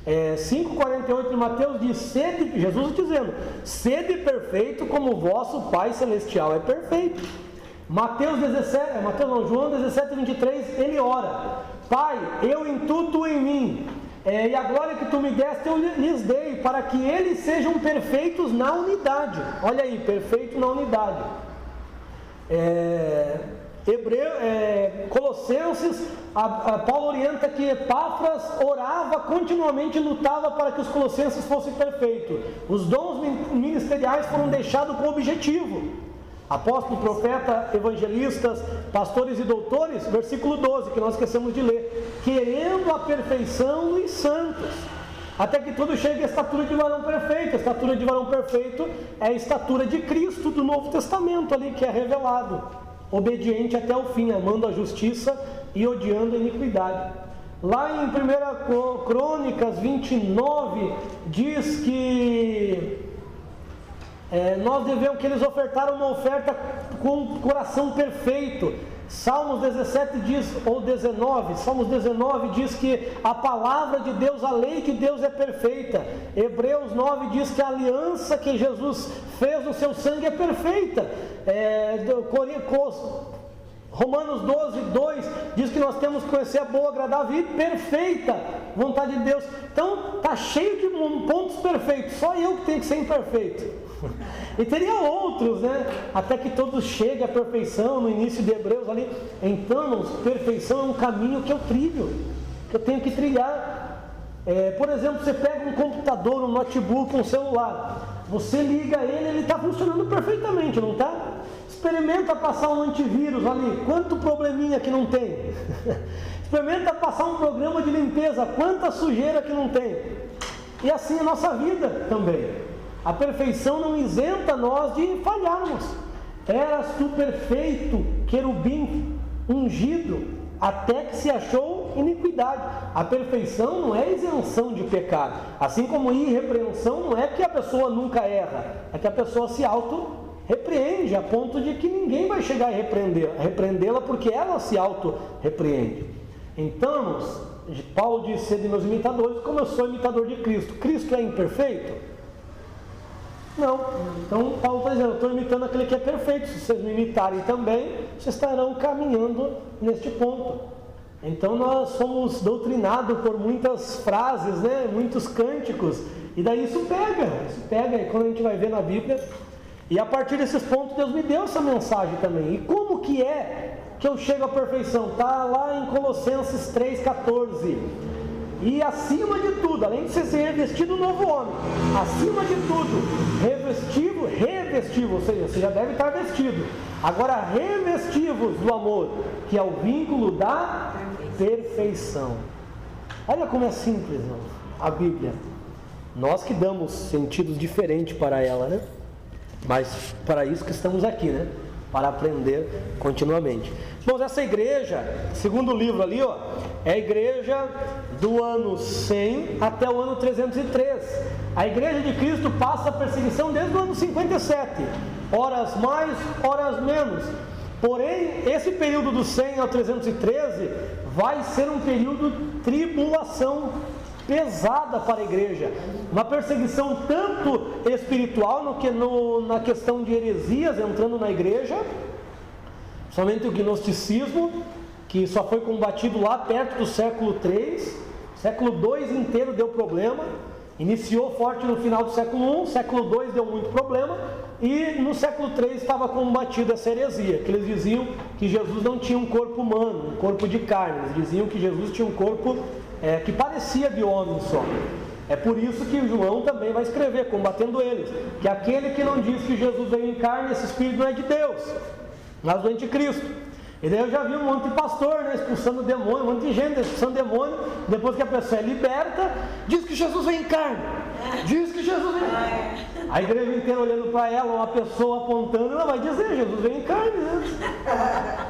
5,48 de Mateus diz, Jesus dizendo, sede perfeito como o vosso Pai Celestial é perfeito. João 17, 23, ele ora, Pai, eu em tu em mim, e a glória que tu me deste eu lhes dei, para que eles sejam perfeitos na unidade. Olha aí, perfeito na unidade. Colossenses, Paulo orienta que Epáfras orava continuamente, lutava para que os colossenses fossem perfeitos. Os dons ministeriais foram deixados com objetivo. Apóstolo, profeta, evangelistas, pastores e doutores, versículo 12, que nós esquecemos de ler, querendo a perfeição dos santos, até que tudo chegue à estatura de varão perfeito. A estatura de varão perfeito é a estatura de Cristo do Novo Testamento ali, que é revelado, obediente até o fim, amando a justiça e odiando a iniquidade. Lá em 1 Crônicas 29 diz que nós devemos, que eles ofertaram uma oferta com coração perfeito. Salmos 17 diz, ou 19, Salmos 19 diz que a palavra de Deus, a lei de Deus é perfeita. Hebreus 9 diz que a aliança que Jesus fez no seu sangue é perfeita. Romanos 12, 2 diz que nós temos que conhecer a boa, agradável e perfeita vontade de Deus. Então está cheio de pontos perfeitos, só eu que tenho que ser imperfeito. E teria outros, né? Até que todos cheguem à perfeição, no início de Hebreus ali. Então, irmãos, perfeição é um caminho que eu trilho, que eu tenho que trilhar. Por exemplo, você pega um computador, um notebook, um celular, você liga ele está funcionando perfeitamente, não está? Experimenta passar um antivírus ali, quanto probleminha que não tem. Experimenta passar um programa de limpeza, quanta sujeira que não tem. E assim a nossa vida também. A perfeição não isenta nós de falharmos. Eras tu perfeito, querubim ungido, até que se achou iniquidade. A perfeição não é isenção de pecado. Assim como irrepreensão não é que a pessoa nunca erra, é que a pessoa se auto-repreende, a ponto de que ninguém vai chegar a repreendê-la, porque ela se auto-repreende. Então, Paulo disse, sede meus imitadores, como eu sou imitador de Cristo. Cristo é imperfeito? Não. Então Paulo está dizendo, eu estou imitando aquele que é perfeito. Se vocês me imitarem também, vocês estarão caminhando neste ponto. Então nós somos doutrinados por muitas frases, né? Muitos cânticos, e daí isso pega, e quando a gente vai ver na Bíblia, E a partir desses pontos Deus me deu essa mensagem também. E como que é que eu chego à perfeição? Está lá em Colossenses 3,14. E acima de tudo, além de você ser revestido do novo homem, acima de tudo, revestivo, ou seja, você já deve estar vestido. Agora revestivos do amor, que é o vínculo da perfeição. Olha como é simples, irmão, a Bíblia. Nós que damos sentidos diferentes para ela, né? Mas para isso que estamos aqui, né? Para aprender continuamente. Bom, essa igreja, segundo o livro ali, ó, é a igreja do ano 100 até o ano 303. A igreja de Cristo passa a perseguição desde o ano 57. Horas mais, horas menos. Porém, esse período do 100 ao 313 vai ser um período de tribulação pesada para a igreja. Uma perseguição tanto espiritual na questão de heresias entrando na igreja, somente o gnosticismo, que só foi combatido lá perto do século III. Século II inteiro deu problema. Iniciou forte no final do século I, século II deu muito problema. E no século III estava combatida essa heresia, que eles diziam que Jesus não tinha um corpo humano, um corpo de carne. Eles diziam que Jesus tinha um corpo que parecia de homem só. É por isso que João também vai escrever, combatendo eles, que aquele que não diz que Jesus veio em carne, esse espírito não é de Deus, mas do anticristo. E daí eu já vi um monte de pastor, né, expulsando demônio, um monte de gente expulsando demônio. Depois que a pessoa é liberta, diz que Jesus veio em carne, diz que Jesus veio em carne. A igreja inteira olhando para ela, uma pessoa apontando, ela vai dizer, Jesus veio em carne, né?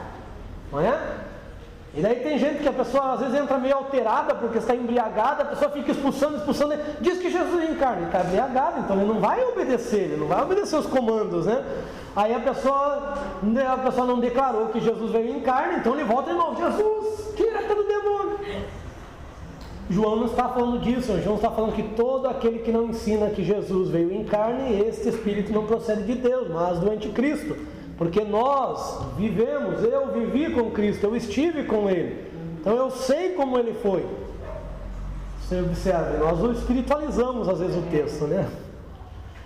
Não é? E daí tem gente que a pessoa às vezes entra meio alterada porque está embriagada, a pessoa fica expulsando, diz que Jesus veio em carne, está embriagado, então ele não vai obedecer, os comandos, né? Aí a pessoa não declarou que Jesus veio em carne, então ele volta de novo, Jesus, tira todo demônio. João não está falando disso, João está falando que todo aquele que não ensina que Jesus veio em carne, este espírito não procede de Deus, mas do anticristo. Porque nós vivemos, eu vivi com Cristo, eu estive com Ele, então eu sei como Ele foi. Você observa, nós o espiritualizamos às vezes o texto, né?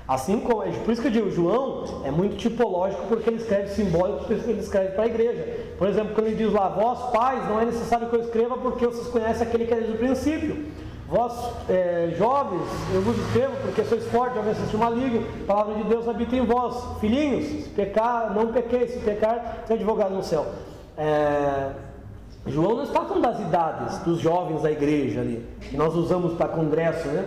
Assim como, por isso que eu digo, João é muito tipológico, porque ele escreve simbólico, porque ele escreve para a igreja. Por exemplo, quando ele diz lá, vós pais, não é necessário que eu escreva, porque vocês conhecem aquele que é desde o princípio. Vós jovens, eu vos escrevo porque sois fortes, ao vencer o maligno, a palavra de Deus habita em vós. Filhinhos, se pecar, não pequeis, se pecar, tem advogado no céu. João não está falando das idades dos jovens da igreja ali, que nós usamos para congresso, né?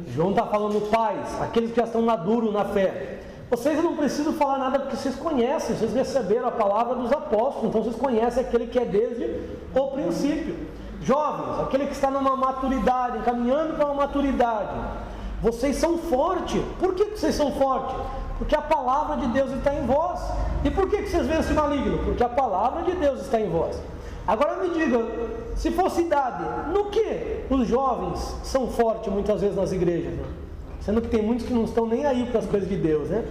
João está falando pais, aqueles que já estão maduros na fé. Vocês não precisam falar nada porque vocês conhecem, vocês receberam a palavra dos apóstolos, então vocês conhecem aquele que é desde o princípio. Jovens, aquele que está numa maturidade, caminhando para uma maturidade, vocês são fortes. Por que vocês são fortes? Porque a palavra de Deus está em vós. E por que vocês vencem o maligno? Porque a palavra de Deus está em vós. Agora me diga, se fosse idade, no que os jovens são fortes muitas vezes nas igrejas, né? Sendo que tem muitos que não estão nem aí para as coisas de Deus, né?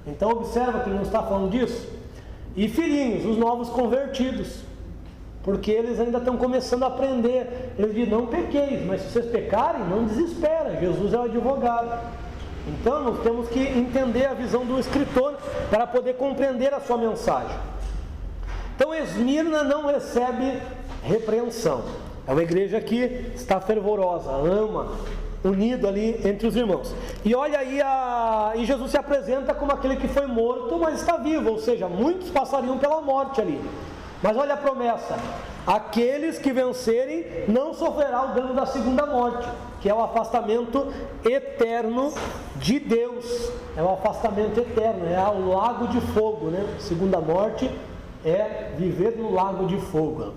Então observa que ele não está falando disso. E filhinhos, os novos convertidos, porque eles ainda estão começando a aprender. Eles dizem, não pequeis, mas se vocês pecarem, não desespera, Jesus é o advogado. Então nós temos que entender a visão do escritor para poder compreender a sua mensagem. Então Esmirna não recebe repreensão. É uma igreja que está fervorosa, ama, unido ali entre os irmãos. E olha aí, e Jesus se apresenta como aquele que foi morto, mas está vivo, ou seja, muitos passariam pela morte ali. Mas olha a promessa, aqueles que vencerem não sofrerá o dano da segunda morte, que é o afastamento eterno de Deus. É o afastamento eterno, é o lago de fogo, né? Segunda morte é viver no lago de fogo,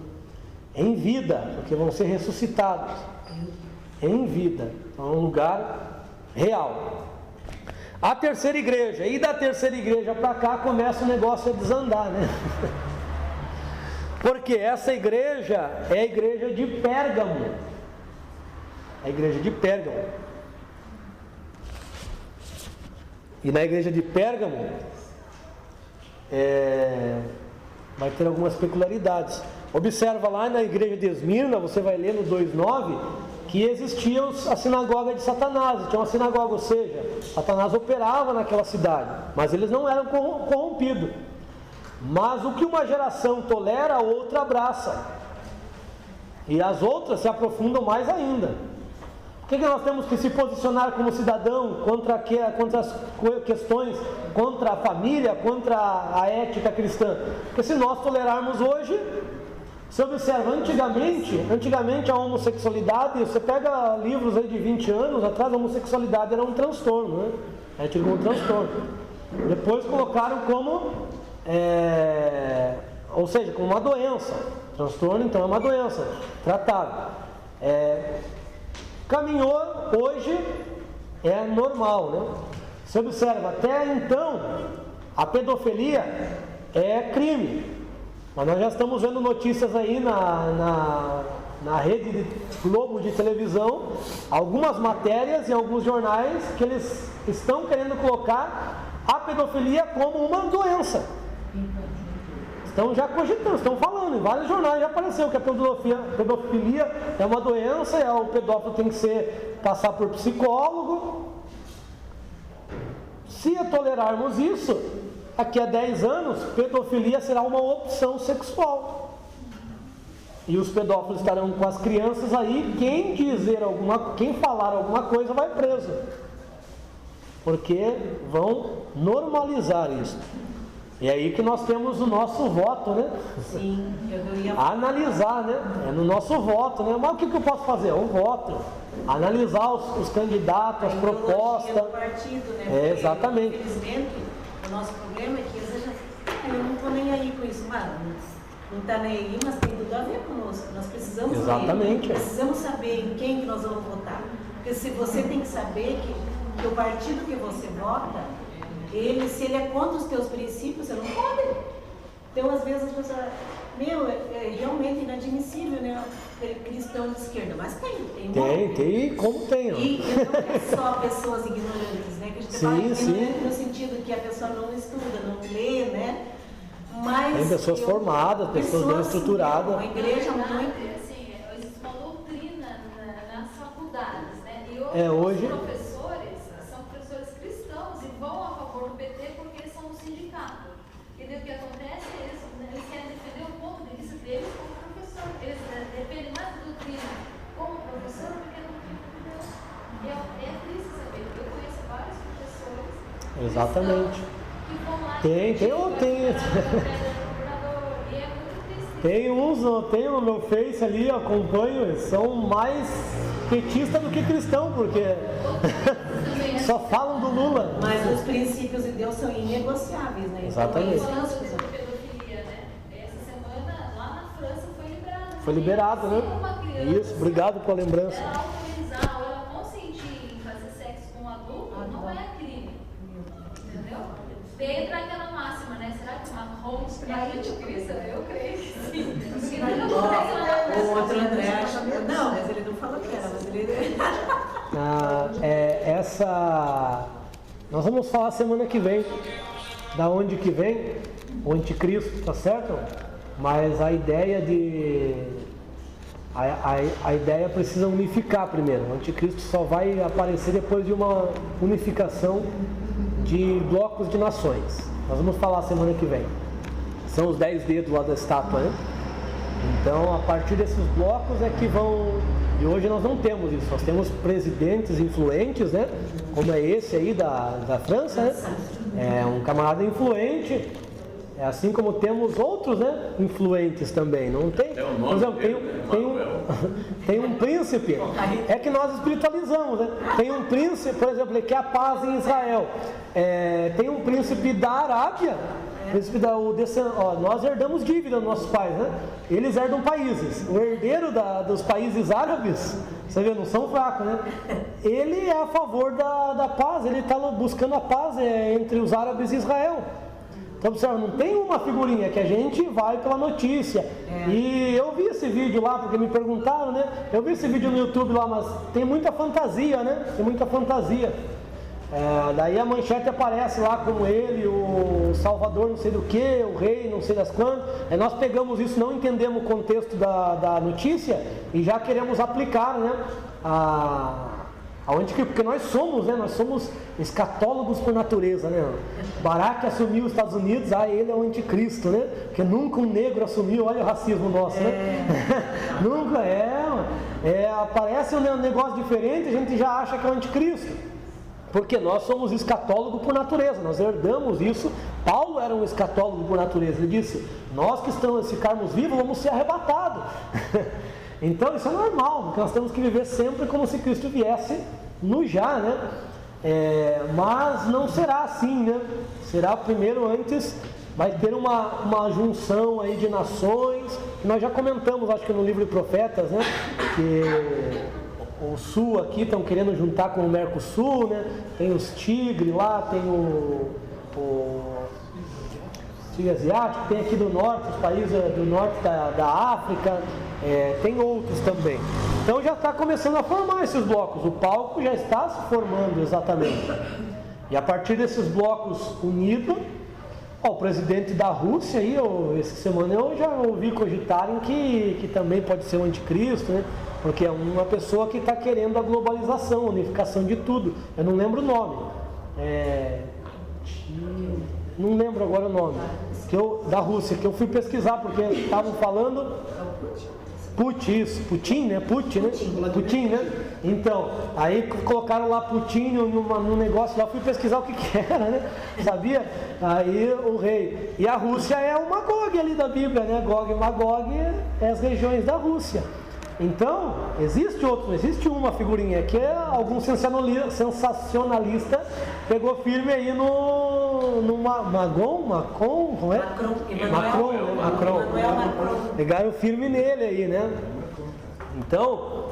em vida, porque vão ser ressuscitados, em vida, então é um lugar real. A terceira igreja, e da terceira igreja para cá começa o negócio a desandar, né? Porque essa igreja é a igreja de Pérgamo. A igreja de Pérgamo. E na igreja de Pérgamo vai ter algumas peculiaridades. Observa lá na igreja de Esmirna, você vai ler no 2,9, que existia a sinagoga de Satanás, tinha uma sinagoga, ou seja, Satanás operava naquela cidade, mas eles não eram corrompidos. Mas o que uma geração tolera, a outra abraça, e as outras se aprofundam mais ainda. Por que nós temos que se posicionar como cidadão contra as questões, contra a família, contra a ética cristã? Porque se nós tolerarmos hoje, você observa, antigamente a homossexualidade, você pega livros aí de 20 anos atrás, a homossexualidade era um transtorno, né? É tido como um transtorno. Depois colocaram como, ou seja, como uma doença. Transtorno, então, é uma doença tratável. Caminhou, hoje é normal, né? Você observa, até então, a pedofilia é crime. Mas nós já estamos vendo notícias aí na rede Globo de televisão, algumas matérias em alguns jornais que eles estão querendo colocar a pedofilia como uma doença. Estão já cogitando, estão falando, em vários jornais já apareceu que a pedofilia é uma doença, o pedófilo tem que passar por psicólogo. Se tolerarmos isso, daqui a 10 anos, pedofilia será uma opção sexual. E os pedófilos estarão com as crianças aí, quem falar alguma coisa vai preso. Porque vão normalizar isso. E aí que nós temos o nosso voto, né? Sim, eu ia analisar, né? É no nosso voto, né? Mas o que eu posso fazer? O voto. Analisar os candidatos, as propostas. Do partido, né? Exatamente. Infelizmente, o nosso problema é que às vezes eu não estou nem aí com isso, mano. Não está nem aí, mas tem tudo a ver conosco. Nós precisamos Exatamente. Precisamos saber em quem que nós vamos votar. Porque se você tem que saber que o partido que você vota, se ele é contra os teus princípios, você não pode. Então, às vezes, as pessoas... é realmente inadmissível, né? Cristão de esquerda, mas tem, como tem. E não é só pessoas ignorantes, né? Que a gente fala ignorante no sentido que a pessoa não estuda, não lê, né? Mas tem pessoas formadas, pessoas bem estruturadas. Uma igreja muito... Assim, existe uma doutrina nas faculdades, né? E hoje... os professores são professores cristãos e vão a favor do PT porque eles são do sindicato. E daí o que acontece é eles querem defender o ponto de vista deles como professor. Eles dependem mais da doutrina como professor do que da doutrina de Deus. E é triste saber. Eu conheço vários professores. Exatamente. Que vão lá tem no meu Face ali, eu acompanho, são mais petistas do que cristão, porque só falam do Lula. Mas os princípios de Deus são inegociáveis, né? Exatamente. Falando de pedofilia, né? Essa semana lá na França foi liberado, né? Isso, obrigado pela lembrança. Ela autorizar ou ela consentir em fazer sexo com um adulto não é crime. Entendeu? Daí entra aquela máxima, né? Será que Macron é anticristo? Eu creio que sim. O outro André acha que não, mas ele não falou que era, mas ele... Nós vamos falar semana que vem da onde que vem o anticristo, tá certo? Mas a ideia a ideia precisa unificar primeiro. O anticristo só vai aparecer depois de uma unificação de blocos de nações. Nós vamos falar semana que vem. São os 10 dedos lá da estátua, né? Então, a partir desses blocos é que vão... E hoje nós não temos isso. Nós temos presidentes influentes, né? Como é esse aí da França, né? É um camarada influente. É assim como temos outros, né? Influentes também. Não tem? Por exemplo, tem um príncipe. É que nós espiritualizamos, né? Tem um príncipe, por exemplo, ele quer a paz em Israel. Tem um príncipe da Arábia. Nós herdamos dívida dos nossos pais, né? Eles herdam países. O herdeiro dos países árabes, você vê, não são fracos, né? Ele é a favor da paz, ele está buscando a paz entre os árabes e Israel. Então, observa, não tem uma figurinha que a gente vai pela notícia. E eu vi esse vídeo lá, porque me perguntaram, né? Eu vi esse vídeo no YouTube lá, mas tem muita fantasia, né? Tem muita fantasia. Daí a manchete aparece lá como ele, o Salvador não sei do que, o rei não sei das quantas. Nós pegamos isso, não entendemos o contexto da notícia e já queremos aplicar, né? ao anticristo, porque nós somos, né? Nós somos escatólogos por natureza, né? Barack assumiu os Estados Unidos, ele é o anticristo, né? Porque nunca um negro assumiu, olha o racismo nosso, né? Nunca aparece um negócio diferente, a gente já acha que é o anticristo. Porque nós somos escatólogos por natureza, nós herdamos isso. Paulo era um escatólogo por natureza, ele disse, nós que estamos, ficarmos vivos, vamos ser arrebatados. Então isso é normal, porque nós temos que viver sempre como se Cristo viesse no já, né? Mas não será assim, né? Será primeiro antes, vai ter uma junção aí de nações, que nós já comentamos, acho que no livro de Profetas, né? Que o Sul aqui estão querendo juntar com o Mercosul, né? Tem os tigres lá, tem o tigre asiático, tem aqui do norte, os países do norte da África, tem outros também. Então já está começando a formar esses blocos, o palco já está se formando exatamente. E a partir desses blocos unidos, o presidente da Rússia, aí, essa semana eu já ouvi cogitarem que também pode ser o anticristo, né? Porque é uma pessoa que está querendo a globalização, a unificação de tudo. Eu não lembro o nome. Não lembro agora o nome. Da Rússia, que eu fui pesquisar, porque estavam falando... Putin, né? Putin, né? Então, aí colocaram lá Putin no negócio lá, eu fui pesquisar o que era, né? Sabia? Aí o rei. E a Rússia é o Magog ali da Bíblia, né? Gog e Magog é as regiões da Rússia. Então, existe uma figurinha que algum sensacionalista pegou firme aí no Macron, como é? Macron. Pegaram firme nele aí, né? Então,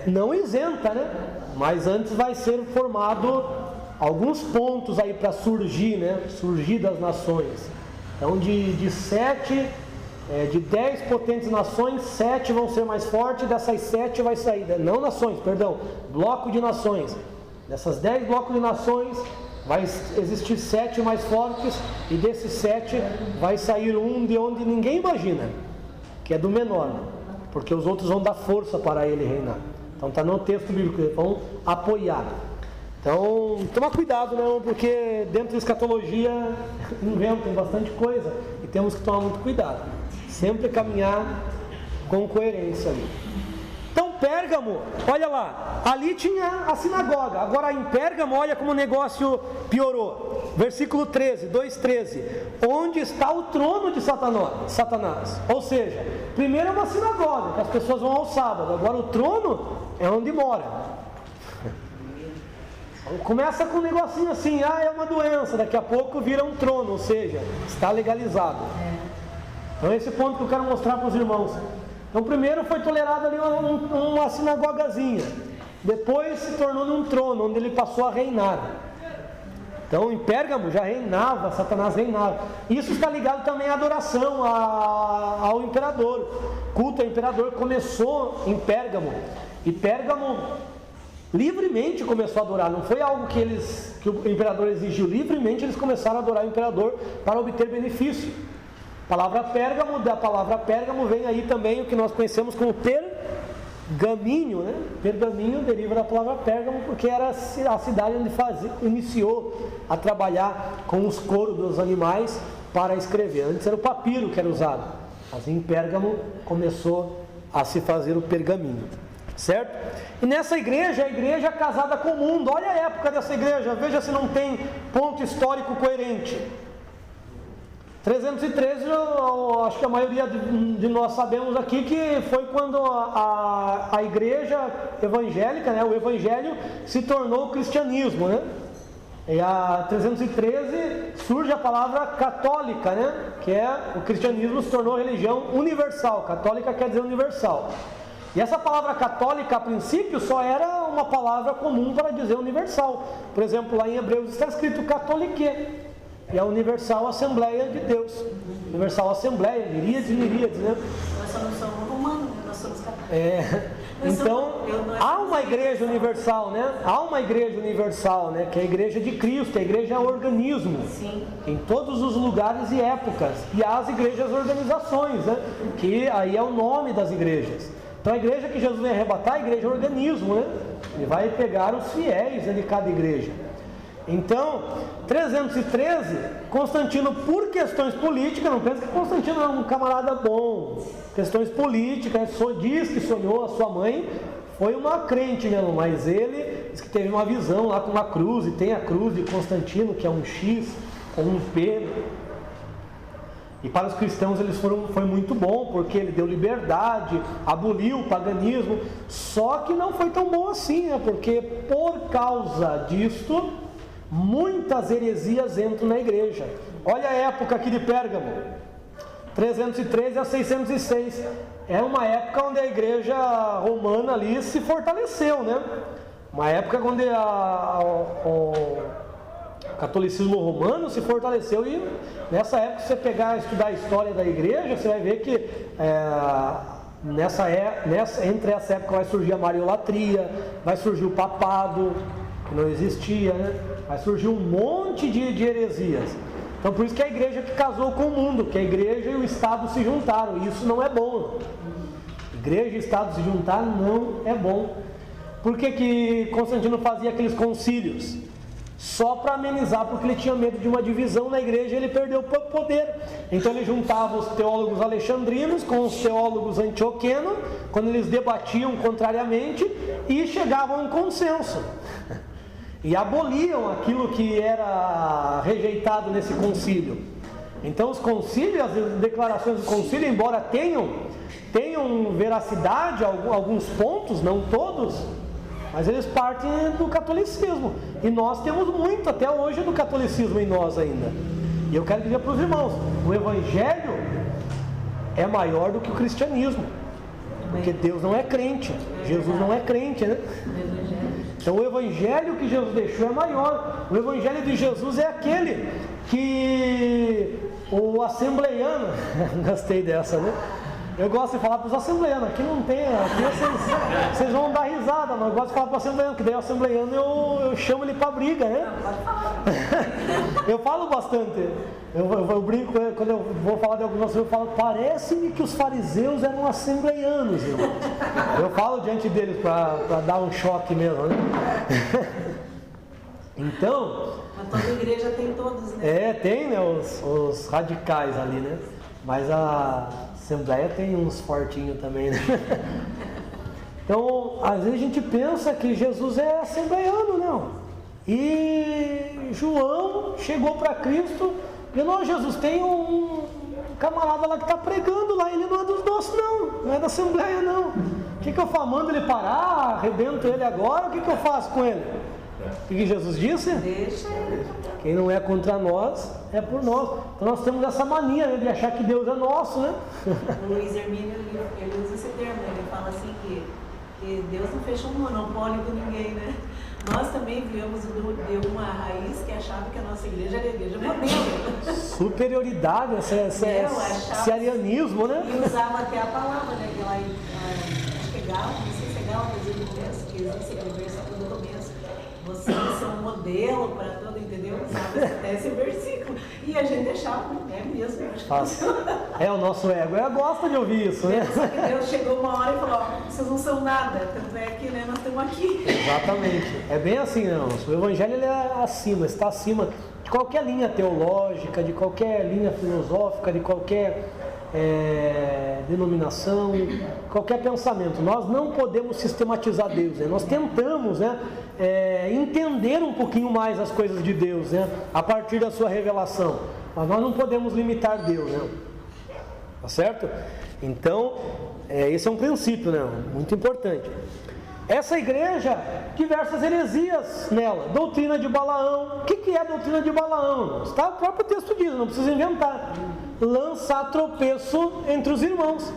não isenta, né? Mas antes vai ser formado alguns pontos aí para surgir, né? Surgir das nações. Então, de 10 potentes nações, 7 vão ser mais fortes, dessas 7 vai sair, não nações, perdão, bloco de nações. Dessas 10 blocos de nações, vai existir 7 mais fortes, e desses 7 vai sair um de onde ninguém imagina, que é do menor, porque os outros vão dar força para ele reinar. Então está no texto bíblico, eles vão apoiar. Então, toma cuidado, né? Porque dentro da escatologia inventam bastante coisa, e temos que tomar muito cuidado. Sempre caminhar com coerência ali. Então, Pérgamo, olha lá, ali tinha a sinagoga. Agora em Pérgamo, olha como o negócio piorou. Versículo 13, 2:13. Onde está o trono de Satanás? Ou seja, primeiro é uma sinagoga, que as pessoas vão ao sábado. Agora o trono é onde mora. Começa com um negocinho assim, é uma doença, daqui a pouco vira um trono, ou seja, está legalizado. Então esse ponto que eu quero mostrar para os irmãos. Então primeiro foi tolerado ali uma sinagogazinha, depois se tornou num trono, onde ele passou a reinar. Então em Pérgamo já reinava, Satanás reinava. Isso está ligado também à adoração ao imperador. O culto ao imperador começou em Pérgamo, e Pérgamo livremente começou a adorar, não foi algo que o imperador exigiu, livremente eles começaram a adorar o imperador para obter benefício. Da palavra Pérgamo vem aí também o que nós conhecemos como pergaminho, né? Pergaminho deriva da palavra Pérgamo, porque era a cidade onde iniciou a trabalhar com os couros dos animais para escrever. Antes era o papiro que era usado, mas em Pérgamo começou a se fazer o pergaminho. Certo? E nessa igreja, a igreja casada com o mundo. Olha a época dessa igreja, veja se não tem ponto histórico coerente. 313, eu acho que a maioria de nós sabemos aqui que foi quando a igreja evangélica, né, o evangelho se tornou o cristianismo, né? E a 313 surge a palavra católica, né? Que o cristianismo se tornou religião universal. Católica quer dizer universal. E essa palavra católica, a princípio, só era uma palavra comum para dizer universal. Por exemplo, lá em Hebreus está escrito católique, e a universal Assembleia de Deus. Universal Assembleia, miríades e miríades, né? Nós só não somos romanos, nós somos católicos. Então, há uma igreja universal, né? Há uma igreja universal, né? Que é a igreja de Cristo, a igreja é organismo. Sim. Em todos os lugares e épocas. E há as igrejas organizações, né? Que aí é o nome das igrejas. Então a igreja que Jesus vem arrebatar, a igreja é um organismo, né? Ele vai pegar os fiéis de cada igreja. Então, 313, Constantino, por questões políticas, não pensa que Constantino é um camarada bom, questões políticas, só diz que sonhou, a sua mãe foi uma crente mesmo, mas ele diz que teve uma visão lá com uma cruz, e tem a cruz de Constantino, que é um X com um P. E para os cristãos foi muito bom, porque ele deu liberdade, aboliu o paganismo, só que não foi tão bom assim, né? Porque por causa disto, muitas heresias entram na igreja. Olha a época aqui de Pérgamo, 313 a 606. É uma época onde a igreja romana ali se fortaleceu, né? Uma época onde o catolicismo romano se fortaleceu, e nessa época, se você pegar e estudar a história da igreja, você vai ver que entre essa época vai surgir a mariolatria, vai surgir o papado, que não existia, né? Vai surgir um monte de heresias. Então por isso que a igreja que casou com o mundo, que a igreja e o Estado se juntaram, e isso não é bom. Igreja e Estado se juntar não é bom. Por que Constantino fazia aqueles concílios? Só para amenizar, porque ele tinha medo de uma divisão na igreja, ele perdeu o poder. Então ele juntava os teólogos alexandrinos com os teólogos antioquenos, quando eles debatiam contrariamente, e chegavam a um consenso. E aboliam aquilo que era rejeitado nesse concílio. Então os concílios, as declarações do concílio, embora tenham veracidade, alguns pontos, não todos, mas eles partem do catolicismo. E nós temos muito até hoje do catolicismo em nós ainda. E eu quero dizer para os irmãos, o evangelho é maior do que o cristianismo. Porque Deus não é crente, Jesus não é crente, né? Então o evangelho que Jesus deixou é maior. O evangelho de Jesus é aquele que o assembleiano, gostei dessa, né? Eu gosto de falar para os assembleianos, aqui não tem, aqui vocês vão dar risada, mas eu gosto de falar para o assembleiano, que daí o assembleiano eu chamo ele para briga, né? Eu falo bastante, eu brinco, quando eu vou falar de algumas coisas, eu falo, parece-me que os fariseus eram assembleianos, irmão. Eu falo diante deles para dar um choque mesmo, né? Então... Mas toda igreja tem todos, né? Tem, né, os radicais ali, né? Mas a Assembleia tem uns fortinhos também, né? Então, às vezes a gente pensa que Jesus é assembleiano, não. E João chegou para Cristo e não, Jesus, tem um camarada lá que está pregando lá, ele não é dos nossos não é da Assembleia não. O que eu faço? Mando ele parar, arrebento ele agora, o que eu faço com ele? O que Jesus disse? Deixa ele. Quem não é contra nós, é por nós. Então nós temos essa mania, né, de achar que Deus é nosso, né? O Luiz Hermínio, ele usa esse termo, ele fala assim que Deus não fechou um monopólio com ninguém, né? Nós também viemos de uma raiz que achava que a nossa igreja era a igreja modelo. Superioridade, esse arianismo, né? E usava até a palavra, né? Que ela chegava, não sei se é Gal, mas ele começa, que existe aquele versículo do começo. Vocês são um modelo para todo, entendeu? Sabe até esse versículo. E a gente achava, é mesmo. O nosso ego gosta de ouvir isso, né? Só que Deus chegou uma hora e falou, vocês não são nada, tanto é que, né, nós estamos aqui. Exatamente. É bem assim, não. O evangelho ele é acima, está acima de qualquer linha teológica, de qualquer linha filosófica, de qualquer denominação, qualquer pensamento. Nós não podemos sistematizar Deus, né? Nós tentamos, né, entender um pouquinho mais as coisas de Deus, né, a partir da sua revelação, mas nós não podemos limitar Deus, né? Tá certo? Então, esse é um princípio, né, muito importante. Essa igreja, diversas heresias nela. Doutrina de Balaão. O que é a doutrina de Balaão? Está, o próprio texto diz, não precisa inventar. Lançar tropeço entre os irmãos.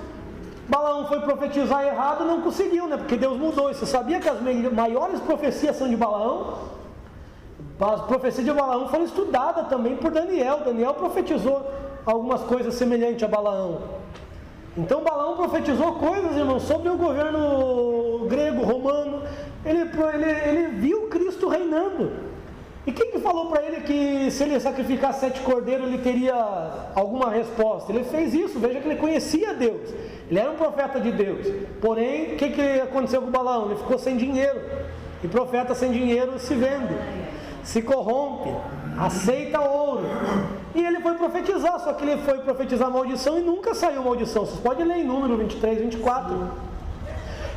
Balaão foi profetizar errado, não conseguiu, né? Porque Deus mudou. E você sabia que as maiores profecias são de Balaão? As profecias de Balaão foram estudadas também por Daniel. Daniel profetizou algumas coisas semelhantes a Balaão. Então Balaão profetizou coisas, irmãos, sobre o governo grego, romano. Ele viu Cristo reinando. E quem que falou para ele que se ele sacrificar 7 cordeiros ele teria alguma resposta? Ele fez isso, veja que ele conhecia Deus, ele era um profeta de Deus. Porém, o que aconteceu com Balaão? Ele ficou sem dinheiro, e profeta sem dinheiro se vende, se corrompe, aceita ouro. E ele foi profetizar, só que ele foi profetizar maldição e nunca saiu maldição. Vocês podem ler em Número 23, 24.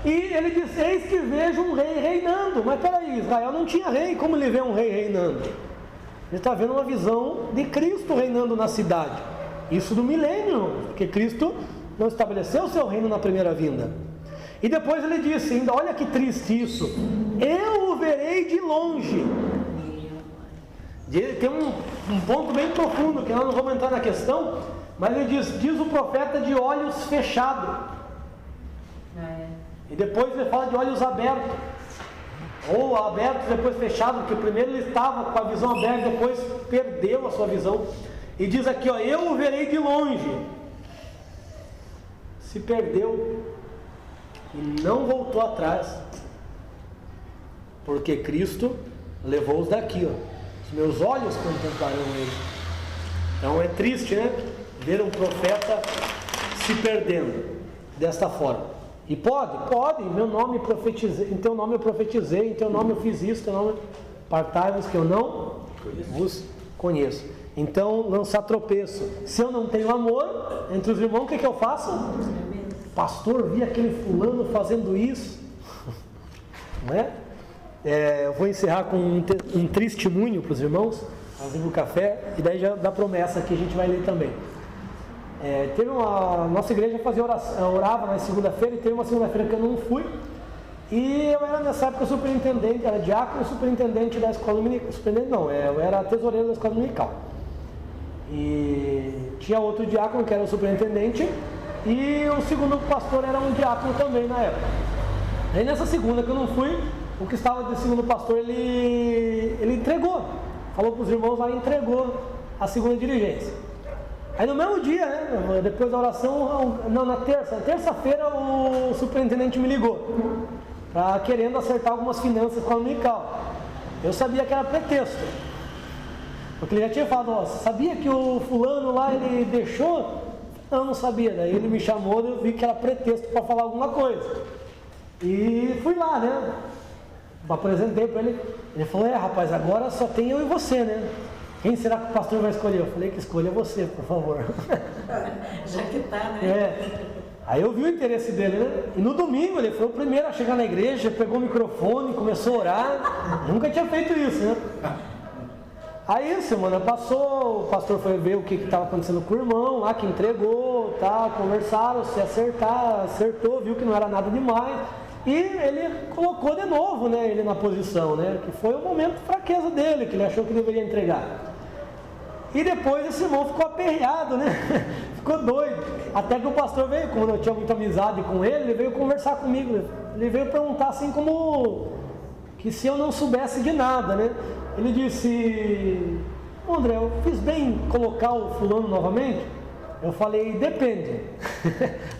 E ele disse, eis que vejo um rei reinando. Mas peraí, Israel não tinha rei, como ele vê um rei reinando? Ele está vendo uma visão de Cristo reinando na cidade. Isso do milênio, porque Cristo não estabeleceu o seu reino na primeira vinda. E depois ele disse ainda, olha que triste isso, eu o verei de longe. Tem um ponto bem profundo, que nós não vamos entrar na questão, mas ele diz o profeta de olhos fechados. E depois ele fala de olhos abertos, ou abertos depois fechados, porque primeiro ele estava com a visão aberta, depois perdeu a sua visão. E diz aqui, ó, eu o verei de longe. Se perdeu e não voltou atrás, porque Cristo levou-os daqui, ó. Os meus olhos contemplarão ele. Então é triste, né? Ver um profeta se perdendo desta forma. E pode, em meu nome profetizei, em teu nome eu profetizei, em teu nome eu fiz isso, em teu nome apartai-vos que eu não vos conheço. Então, lançar tropeço. Se eu não tenho amor entre os irmãos, o que eu faço? Pastor, vi aquele fulano fazendo isso. Não é? Eu vou encerrar com um testemunho para os irmãos, fazendo o café, e daí já dá promessa que a gente vai ler também. Nossa igreja fazia oração, orava na segunda-feira, e teve uma segunda-feira que eu não fui, e eu era nessa época superintendente, era diácono e superintendente da escola dominical. Eu era tesoureiro da escola dominical. E tinha outro diácono que era o superintendente, e o segundo pastor era um diácono também na época. Aí nessa segunda que eu não fui, o que estava de segundo pastor, ele entregou, falou para os irmãos lá e entregou a segunda dirigência. Aí no mesmo dia, né, depois da oração, na terça-feira o superintendente me ligou, querendo acertar algumas finanças com a dominical. Eu sabia que era pretexto, porque ele já tinha falado, você sabia que o fulano lá ele deixou? Não sabia. Daí ele me chamou e eu vi que era pretexto para falar alguma coisa. E fui lá, né? Apresentei para ele. Ele falou, rapaz, agora só tem eu e você, né? Quem será que o pastor vai escolher? Eu falei que escolha você, por favor. Já que tá, né? Aí eu vi o interesse dele, né? E no domingo ele foi o primeiro a chegar na igreja, pegou o microfone, começou a orar. Nunca tinha feito isso, né? Aí, semana passou, o pastor foi ver o que estava acontecendo com o irmão lá, que entregou, tá, conversaram, se acertou, viu que não era nada demais. E ele colocou de novo, né, ele na posição, né? Que foi o momento de fraqueza dele, que ele achou que deveria entregar. E depois esse irmão ficou aperreado, né? Ficou doido. Até que o pastor veio, como eu tinha muita amizade com ele veio conversar comigo. Ele veio perguntar assim como que se eu não soubesse de nada, né? Ele disse, André, eu fiz bem em colocar o fulano novamente? Eu falei, depende.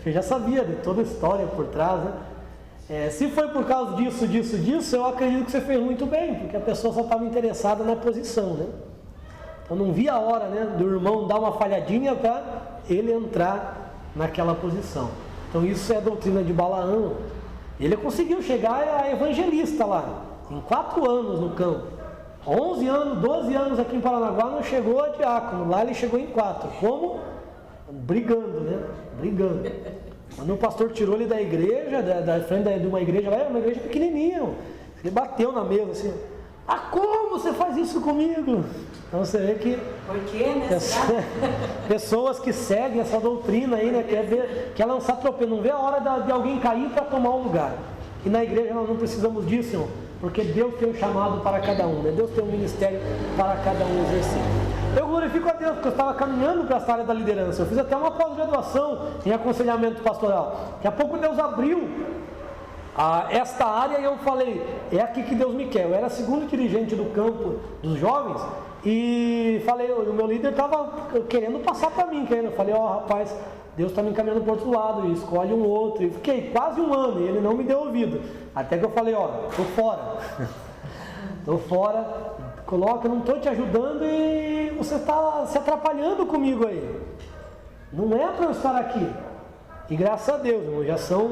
Eu já sabia de toda a história por trás, né? Se foi por causa disso, eu acredito que você fez muito bem, porque a pessoa só estava interessada na posição, né? Então não via a hora, né, do irmão dar uma falhadinha para ele entrar naquela posição. Então isso é a doutrina de Balaão. Ele conseguiu chegar a evangelista lá, em 4 anos no campo. 11 anos, 12 anos aqui em Paranaguá não chegou a diácono, lá ele chegou em 4. Como? Brigando, né? Brigando. Quando o pastor tirou ele da igreja, da frente de uma igreja, lá era uma igreja pequenininha, ele bateu na mesa assim, como você faz isso comigo? Então você vê que por quê, né? Pessoas que seguem essa doutrina aí, né, quer lançar tropeço, não vê a hora de alguém cair para tomar o lugar. E na igreja nós não precisamos disso, irmão, porque Deus tem um chamado para cada um, né? Deus tem um ministério para cada um exercer. Eu glorifico a Deus, porque eu estava caminhando para essa área da liderança. Eu fiz até uma pós-graduação em aconselhamento pastoral. Daqui a pouco Deus abriu esta área e eu falei, é aqui que Deus me quer. Eu era segundo dirigente do campo dos jovens e falei, o meu líder estava querendo passar para mim, eu falei, rapaz, Deus está me encaminhando para o outro lado, e escolhe um outro. E fiquei quase 1 ano e ele não me deu ouvido. Até que eu falei, estou fora. Estou fora, Coloca, não estou te ajudando e você está se atrapalhando comigo aí. Não é para eu estar aqui. E graças a Deus, irmão, já são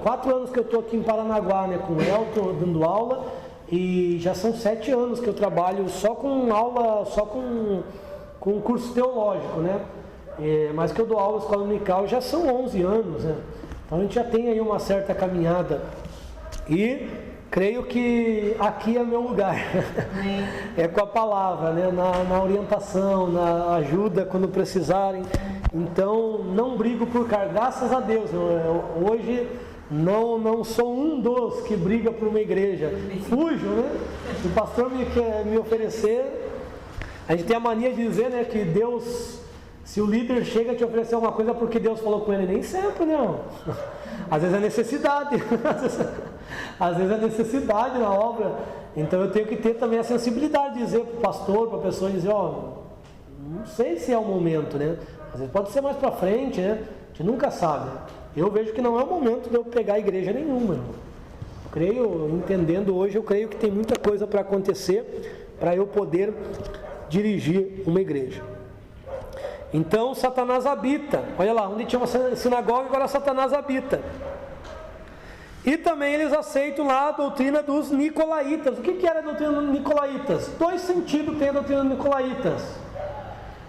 4 anos que eu estou aqui em Paranaguá, né, com o Elton dando aula, e já são 7 anos que eu trabalho só com aula, só com curso teológico, né? Mas que eu dou aula na escola dominical já são 11 anos, né? Então a gente já tem aí uma certa caminhada. E creio que aqui é meu lugar. É com a palavra, né? Na orientação, na ajuda quando precisarem. Então não brigo por cargo, graças a Deus. Hoje não sou um dos que briga por uma igreja. Fujo, né? Se o pastor me quer me oferecer, a gente tem a mania de dizer, né, que Deus, se o líder chega a te oferecer uma coisa porque Deus falou com ele, nem sempre, não. Às vezes é necessidade. Às vezes é necessidade na obra. Então eu tenho que ter também a sensibilidade de dizer para o pastor, para a pessoa, dizer, não sei se é o momento, né? Às vezes pode ser mais para frente, né? A gente nunca sabe. Eu vejo que não é o momento de eu pegar a igreja nenhuma. Eu creio, entendendo hoje, eu creio que tem muita coisa para acontecer para eu poder dirigir uma igreja. Então Satanás habita. Olha lá, onde tinha uma sinagoga, agora Satanás habita. E também eles aceitam lá a doutrina dos nicolaítas. O que era a doutrina dos nicolaítas? 2 sentidos tem a doutrina dos nicolaítas.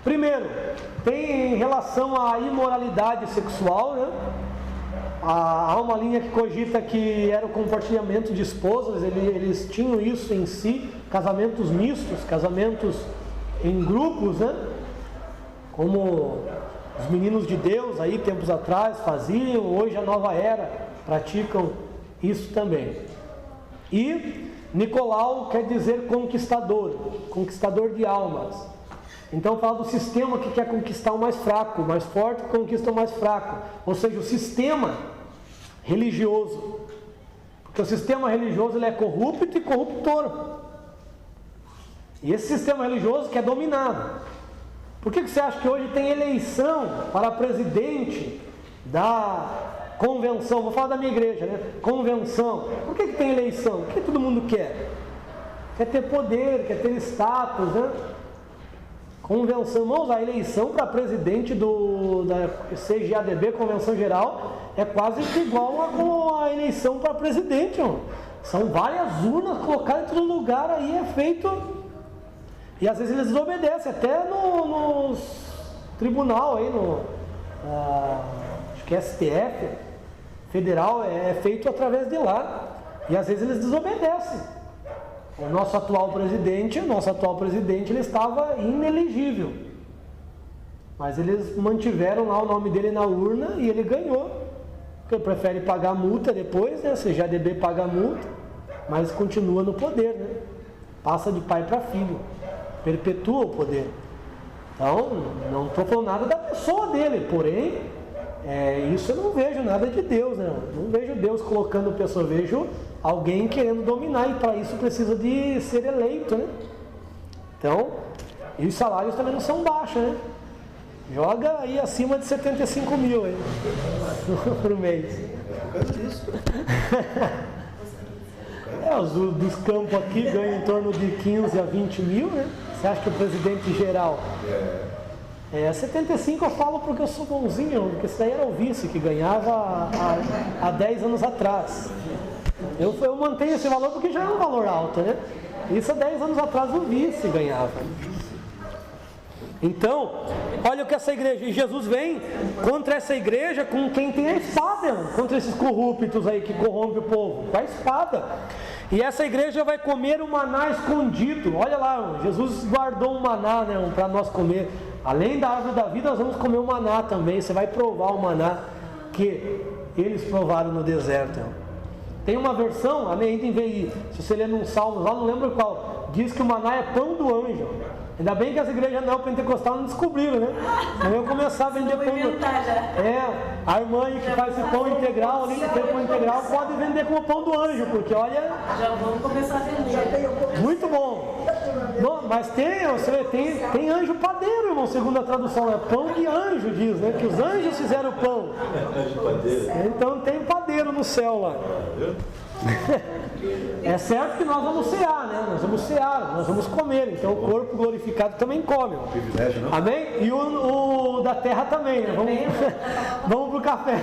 Primeiro, tem em relação à imoralidade sexual, né? Há uma linha que cogita que era o compartilhamento de esposas, eles tinham isso em si, casamentos mistos, casamentos em grupos, né? Como os meninos de Deus aí tempos atrás faziam, hoje a nova era praticam isso também. E Nicolau quer dizer conquistador de almas. Então fala do sistema que quer conquistar o mais fraco, o mais forte conquista o mais fraco, ou seja, o sistema religioso. Porque o sistema religioso ele é corrupto e corruptor. E esse sistema religioso quer dominar. Por que você acha que hoje tem eleição para presidente da convenção? Vou falar da minha igreja, né? Convenção. Por que tem eleição? Porque todo mundo quer. Quer ter poder, quer ter status, né? Convenção, irmãos, a eleição para presidente da CGADB, Convenção Geral, é quase que igual a eleição para presidente, irmão. São várias urnas colocadas em todo lugar, aí é feito. E às vezes eles desobedecem, até no tribunal aí, acho que é STF federal, é feito através de lá. E às vezes eles desobedecem. O nosso atual presidente, ele estava inelegível. Mas eles mantiveram lá o nome dele na urna e ele ganhou. Porque ele prefere pagar multa depois, né? A CGADB paga multa, mas continua no poder, né? Passa de pai para filho. Perpetua o poder. Então, não estou falando nada da pessoa dele, porém, isso eu não vejo nada de Deus, né? Não vejo Deus colocando pessoa, vejo alguém querendo dominar, e para isso precisa de ser eleito, né? Então, e os salários também não são baixos, né? Joga aí acima de 75 mil aí, por mês. Os dos campos aqui ganham em torno de 15 a 20 mil, né? Você acha que o presidente geral... 75 eu falo porque eu sou bonzinho, porque esse daí era o vice que ganhava há 10 anos atrás. Eu mantenho esse valor porque já é um valor alto, né? Isso há 10 anos atrás o vice ganhava. Então, olha o que essa igreja... E Jesus vem contra essa igreja com quem tem a espada, contra esses corruptos aí que corrompem o povo, com a espada. E essa igreja vai comer o maná escondido. Olha lá, Jesus guardou um maná, né, para nós comer. Além da árvore da vida, nós vamos comer o maná também. Você vai provar o maná que eles provaram no deserto. Tem uma versão, a minha tem VI, se você ler num Salmos lá, não lembro qual, diz que o maná é pão do anjo. Ainda bem que as igrejas neopentecostais não descobriram, né? Aí eu começar a vender pão. A irmã que faz esse pão integral, ali que tem pão integral, pode vender como pão do anjo, porque olha. Já vamos começar a vender. Muito bom. Não, mas tem anjo padeiro, irmão, segundo a tradução, é pão de anjo, diz, né? Que os anjos fizeram o pão. Então tem padeiro no céu lá. É certo que nós vamos cear, né? Nós vamos cear, nós vamos comer. Então o corpo glorificado também come. Privilégio, não? Amém? E o da terra também, né? Vamos pro café.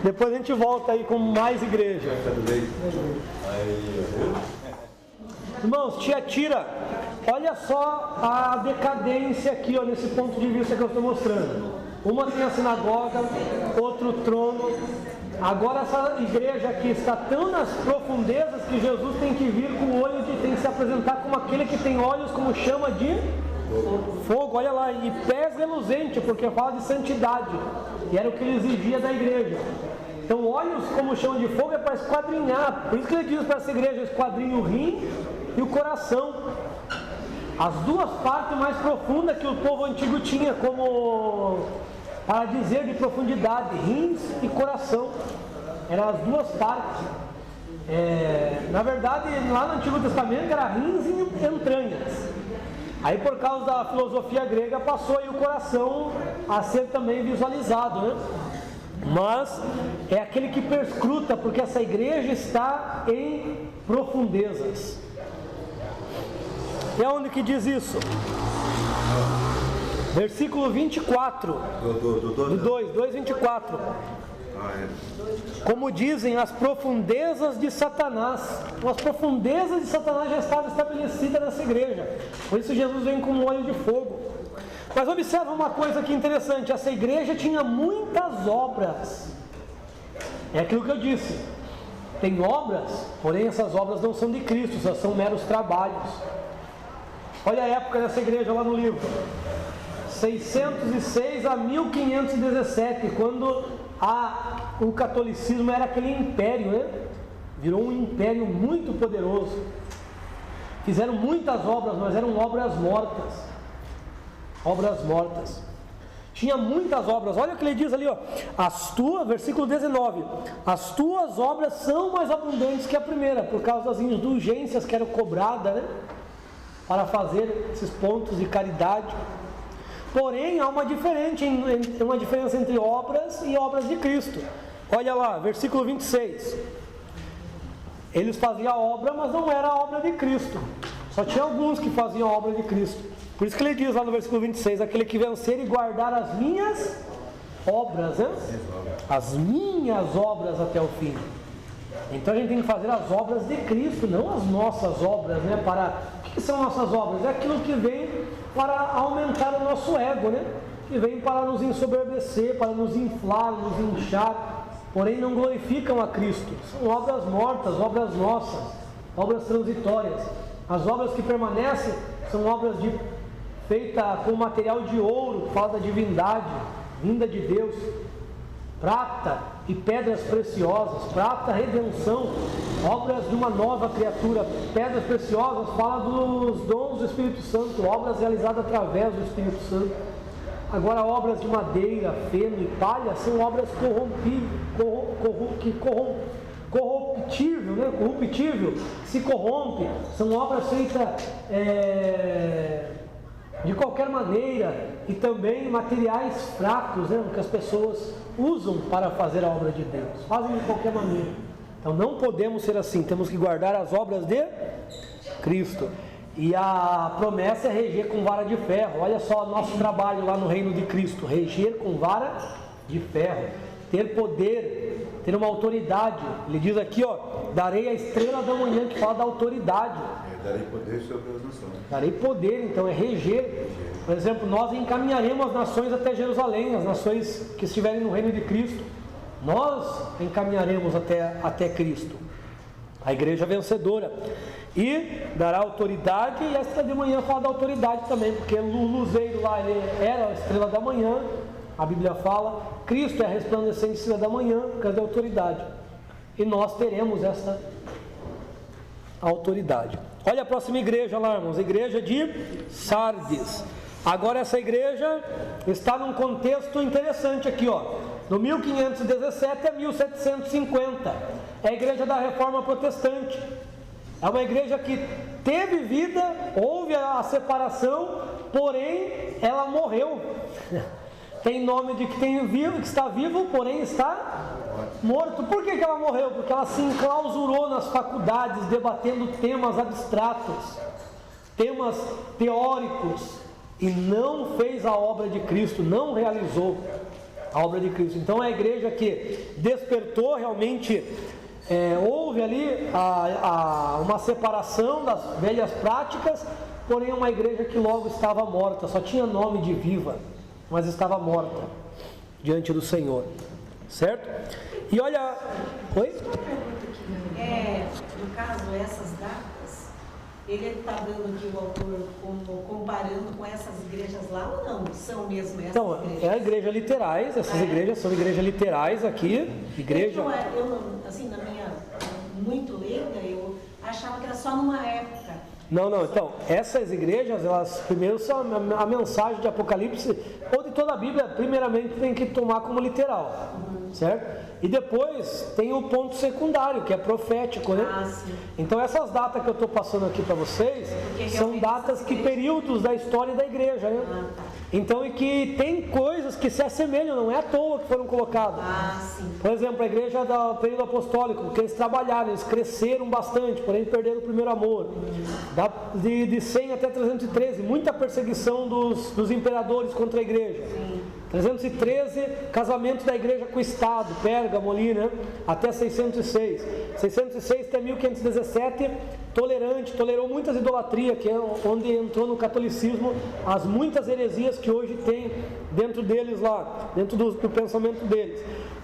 Depois a gente volta aí com mais igreja. Irmãos, Tiatira, olha só a decadência aqui, ó, nesse ponto de vista que eu estou mostrando. Uma tem a sinagoga, outro trono. Agora essa igreja aqui está tão nas profundezas que Jesus tem que vir com o olho tem que se apresentar como aquele que tem olhos como chama de fogo, olha lá, e pés reluzentes, porque fala de santidade, e era o que ele exigia da igreja. Então olhos como chama de fogo é para esquadrinhar, por isso que ele diz para essa igreja: esquadrinha o rim e o coração, as duas partes mais profundas que o povo antigo tinha como para dizer de profundidade, rins e coração, eram as duas partes. Na verdade, lá no Antigo Testamento era rins e entranhas. Aí por causa da filosofia grega passou aí o coração a ser também visualizado, né? Mas é aquele que perscruta, porque essa igreja está em profundezas. E aonde que diz isso? Versículo 24 do 2:24. Como dizem, as profundezas de Satanás. As profundezas de Satanás já estavam estabelecidas nessa igreja. Por isso Jesus vem com um olho de fogo. Mas observa uma coisa aqui interessante: essa igreja tinha muitas obras. É aquilo que eu disse. Tem obras, porém essas obras não são de Cristo, só são meros trabalhos. Olha a época dessa igreja lá no livro. 606 a 1517, quando o catolicismo era aquele império, né? Virou um império muito poderoso. Fizeram muitas obras, mas eram obras mortas. Obras mortas. Tinha muitas obras. Olha o que ele diz ali, ó. Versículo 19. As tuas obras são mais abundantes que a primeira, por causa das indulgências que eram cobradas, né? Para fazer esses pontos de caridade. Porém, há uma diferença entre obras e obras de Cristo. Olha lá, versículo 26. Eles faziam a obra, mas não era a obra de Cristo. Só tinha alguns que faziam a obra de Cristo. Por isso que ele diz lá no versículo 26, aquele que vencer e guardar as minhas obras, né? As minhas obras até o fim. Então a gente tem que fazer as obras de Cristo, não as nossas obras, né? O que são nossas obras? É aquilo que vem para aumentar o nosso ego, né? Que vem para nos ensoberbecer, para nos inflar, nos inchar, porém não glorificam a Cristo. São obras mortas, obras nossas, obras transitórias. As obras que permanecem são obras feitas com material de ouro, que fala da divindade, vinda de Deus, prata e pedras preciosas, prata, redenção, obras de uma nova criatura, pedras preciosas, fala dos dons do Espírito Santo, obras realizadas através do Espírito Santo. Agora, obras de madeira, feno e palha são obras corruptível, né? Corruptível, se corrompe, são obras feitas de qualquer maneira, e também materiais fracos, né, que as pessoas usam para fazer a obra de Deus, fazem de qualquer maneira. Então não podemos ser assim, temos que guardar as obras de Cristo. E a promessa é reger com vara de ferro. Olha só o nosso trabalho lá no reino de Cristo: reger com vara de ferro, ter poder, ter uma autoridade. Ele diz aqui, ó, darei a estrela da manhã, que fala da autoridade. Darei poder sobre as nações. Darei poder, então é reger. Por exemplo, nós encaminharemos as nações até Jerusalém, as nações que estiverem no reino de Cristo. Nós encaminharemos até Cristo, a igreja vencedora. E dará autoridade, e a estrela de manhã fala da autoridade também, porque o luzeiro lá ele era a estrela da manhã, a Bíblia fala. Cristo é a resplandecente estrela da manhã, por causa da autoridade. E nós teremos essa autoridade. Olha a próxima igreja lá, irmãos, a igreja de Sardes. Agora essa igreja está num contexto interessante aqui, ó. No 1517 a 1750. É a igreja da Reforma Protestante. É uma igreja que teve vida, houve a separação, porém ela morreu. tem nome de que tem vivo, que está vivo, porém está morto. Por que ela morreu? Porque ela se enclausurou nas faculdades, debatendo temas abstratos, temas teóricos, e não fez a obra de Cristo, não realizou a obra de Cristo. Então a igreja que despertou realmente, houve ali uma separação das velhas práticas, porém uma igreja que logo estava morta, só tinha nome de viva, mas estava morta diante do Senhor, certo? E olha, oi? No caso, essas datas, ele está dando aqui o autor comparando com essas igrejas lá ou não? São mesmo essas então, igrejas? É a igreja literais, essas igrejas são igrejas literais aqui, igreja... Então, eu assim, na minha muito leiga, eu achava que era só numa época. Não, então, essas igrejas, elas primeiro são a mensagem de Apocalipse, ou de toda a Bíblia, primeiramente tem que tomar como literal, certo? E depois tem o ponto secundário, que é profético, né? Então essas datas que eu estou passando aqui para vocês, são datas que períodos da história da igreja, né? Então, e que tem coisas que se assemelham, não é à toa que foram colocadas. Por exemplo, a igreja do período apostólico, que eles trabalharam, eles cresceram bastante, porém perderam o primeiro amor. De 100 até 313, muita perseguição dos imperadores contra a igreja. 313, casamento da igreja com o Estado, Pérgamo ali, né? Até 606. 606 até 1517, tolerou muitas idolatrias, que é onde entrou no catolicismo as muitas heresias que hoje tem dentro deles lá, dentro do pensamento deles.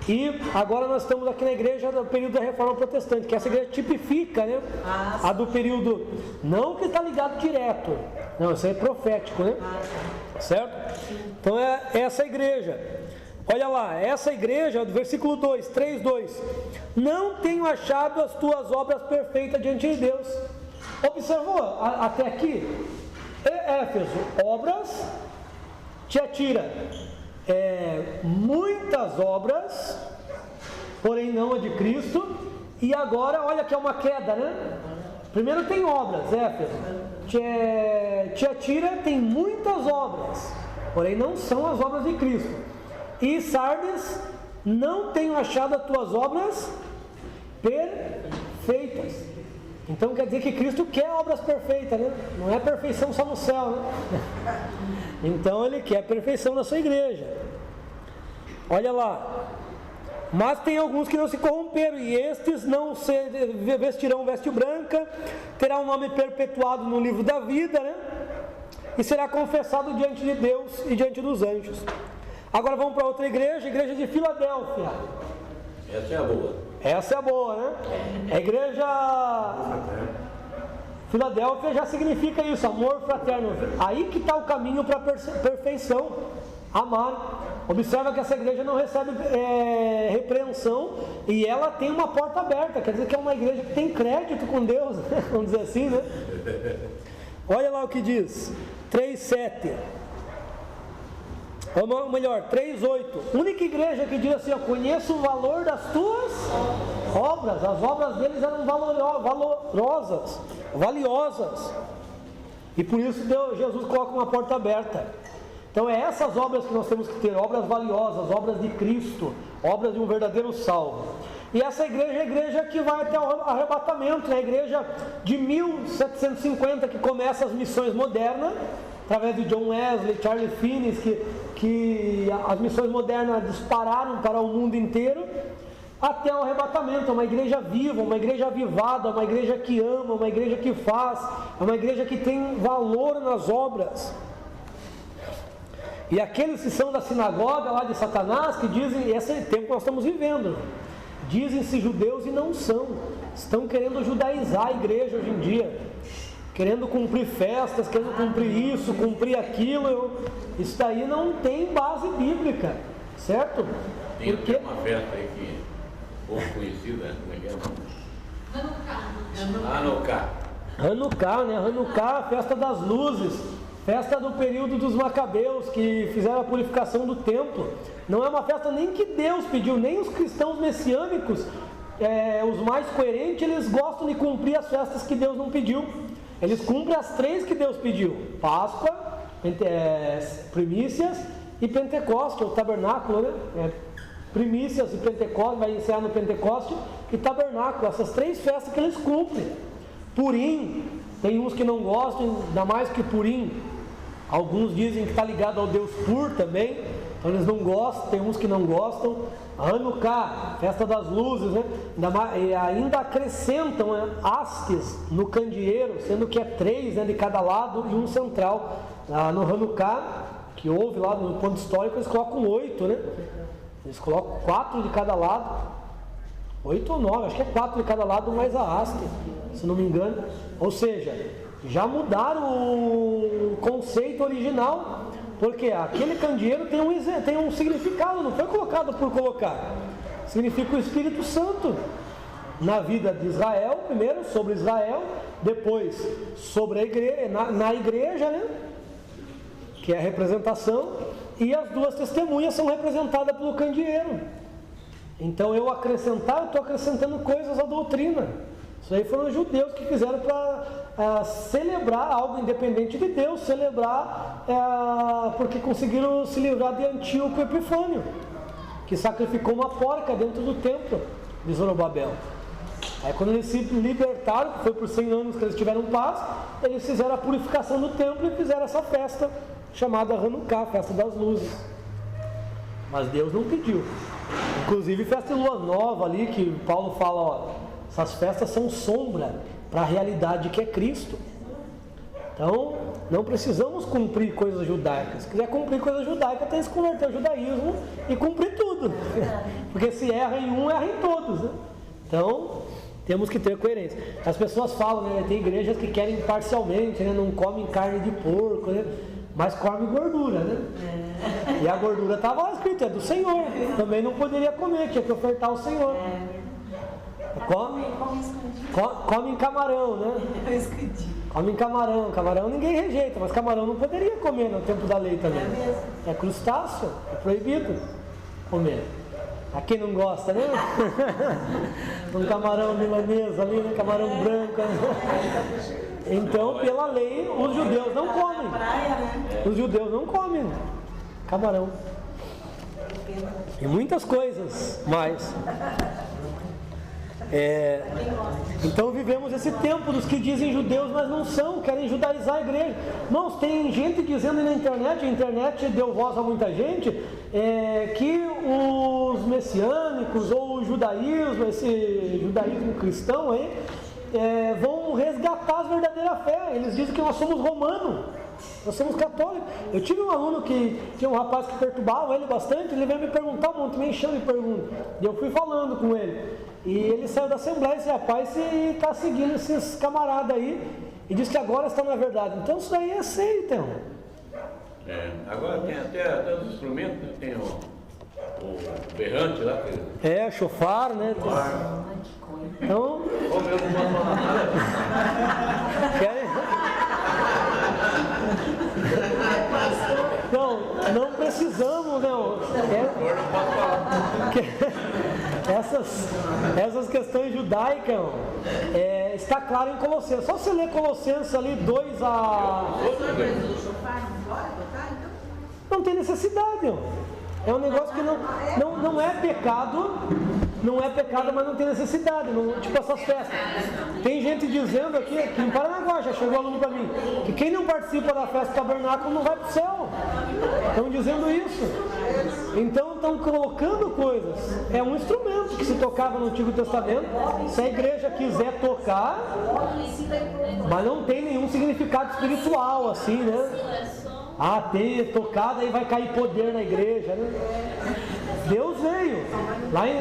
E agora nós estamos aqui na igreja do período da Reforma Protestante, que essa igreja tipifica, né? A do período, não que está ligado direto, não, isso é profético, né? Certo? Então é essa igreja. Olha lá, essa igreja, do versículo 2, 3:2. Não tenho achado as tuas obras perfeitas diante de Deus. Observou até aqui? Éfeso, obras. Tiatira, muitas obras, porém não a de Cristo. E agora, olha que é uma queda, né? Primeiro tem obras, Éfeso. Tiatira tem muitas obras, porém não são as obras de Cristo. E Sardes, não tenho achado as tuas obras perfeitas. Então quer dizer que Cristo quer obras perfeitas, né? Não é perfeição só no céu, né? Então ele quer perfeição na sua igreja. Olha lá. Mas tem alguns que não se corromperam, e estes não se vestirão veste branca, terá um nome perpetuado no livro da vida, né? E será confessado diante de Deus e diante dos anjos. Agora vamos para outra igreja, a igreja de Filadélfia. Essa é a boa. Essa é a boa, né? A igreja Filadélfia já significa isso, amor fraterno. Aí que está o caminho para a perfeição, amar. Observa que essa igreja não recebe repreensão, e ela tem uma porta aberta, quer dizer que é uma igreja que tem crédito com Deus, né? Vamos dizer assim, né? Olha lá o que diz, 3:7. Ou melhor, 3:8. Única igreja que diz assim: eu conheço o valor das tuas obras. As obras deles eram valiosas. E por isso Jesus coloca uma porta aberta. Então é essas obras que nós temos que ter, obras valiosas, obras de Cristo, obras de um verdadeiro salvo. E essa igreja é a igreja que vai até o arrebatamento, é a igreja de 1750 que começa as missões modernas, através de John Wesley, Charles Finney, que as missões modernas dispararam para o mundo inteiro, até o arrebatamento. É uma igreja viva, uma igreja avivada, uma igreja que ama, uma igreja que faz, é uma igreja que tem valor nas obras. E aqueles que são da sinagoga lá de Satanás, que dizem, esse tempo que nós estamos vivendo, dizem-se judeus e não são, estão querendo judaizar a igreja hoje em dia, querendo cumprir festas, querendo cumprir isso, cumprir aquilo. Isso daí não tem base bíblica, certo? Tem uma festa aí que é pouco conhecida, né? Como é que é? Hanukkah, né? Hanukkah, festa das luzes, festa do período dos Macabeus, que fizeram a purificação do templo. Não é uma festa nem que Deus pediu, nem os cristãos messiânicos, os mais coerentes, eles gostam de cumprir as festas que Deus não pediu. Eles cumprem as 3 que Deus pediu: Páscoa, primícias e Pentecoste, o tabernáculo, né? Primícias e Pentecostes, vai encerrar no Pentecoste e tabernáculo, essas 3 festas que eles cumprem. Purim, tem uns que não gostam, ainda mais que Purim, alguns dizem que está ligado ao Deus Pur também, então eles não gostam, tem uns que não gostam. Hanukkah, festa das luzes, né? E ainda acrescentam, né, hastes no candeeiro, sendo que é 3, né, de cada lado e um central. No Hanukkah, que houve lá no ponto histórico, eles colocam 8, né? Eles colocam 4 de cada lado, 8 ou 9, acho que é 4 de cada lado mais a haste, se não me engano. Ou seja, já mudaram o conceito original, porque aquele candeeiro tem um significado, não foi colocado por colocar. Significa o Espírito Santo na vida de Israel, primeiro sobre Israel, depois sobre a igreja, na igreja, né? Que é a representação, e as 2 testemunhas são representadas pelo candeeiro. Então eu estou acrescentando coisas à doutrina. Isso aí foram os judeus que fizeram para celebrar algo independente de Deus, celebrar porque conseguiram se livrar de Antíoco Epifânio, que sacrificou uma porca dentro do templo de Zorobabel. Aí quando eles se libertaram, foi por 100 anos que eles tiveram paz, eles fizeram a purificação do templo e fizeram essa festa chamada Hanukkah, festa das luzes. Mas Deus não pediu. Inclusive festa de lua nova ali, que Paulo fala, ó, essas festas são sombra para a realidade que é Cristo. Então, não precisamos cumprir coisas judaicas. Se quiser cumprir coisas judaicas, tem que se converter ao judaísmo e cumprir tudo. Porque se erra em um, erra em todos, né? Então, temos que ter coerência. As pessoas falam, né? Tem igrejas que querem parcialmente, né? Não comem carne de porco, né? Mas come gordura, né? E a gordura estava lá escrito, é do Senhor. Também não poderia comer, tinha que ofertar ao Senhor. Come camarão, né? Come camarão ninguém rejeita, mas camarão não poderia comer no tempo da lei também. É crustáceo, é proibido comer. A quem não gosta, né? Um camarão milanês ali, né? Camarão branco. Né? Então, pela lei, os judeus não comem. Os judeus não comem camarão. E muitas coisas mais. Então vivemos esse tempo dos que dizem judeus, mas não são, querem judaizar a igreja. Irmãos, tem gente dizendo na internet, a internet deu voz a muita gente, que os messiânicos ou o judaísmo, esse judaísmo cristão aí, vão resgatar a verdadeira fé. Eles dizem que nós somos romanos, nós somos católicos. Eu tive um aluno que tinha um rapaz que perturbava ele bastante, ele veio me perguntar um monte, me encheu de perguntas, e eu fui falando com ele. E ele saiu da Assembleia, esse rapaz está seguindo esses camaradas aí, e diz que agora está na verdade. Então isso daí é seita, então. Agora tem até os instrumentos, né? Tem o berrante lá. Chofar, né? Então. Não precisamos, não. Essas questões judaicas está claro em Colossenses. Só você ler Colossenses ali 2 a. Não tem necessidade. É um negócio que não é pecado. Não é pecado, mas não tem necessidade. Tipo essas festas. Tem gente dizendo aqui em Paranaguá, já chegou aluno para mim, que quem não participa da festa do tabernáculo não vai para o céu. Estão dizendo isso. Então estão colocando coisas. É um instrumento que se tocava no Antigo Testamento. Se a igreja quiser tocar, mas não tem nenhum significado espiritual assim, né? Tem tocada e vai cair poder na igreja, né? Deus veio. Lá em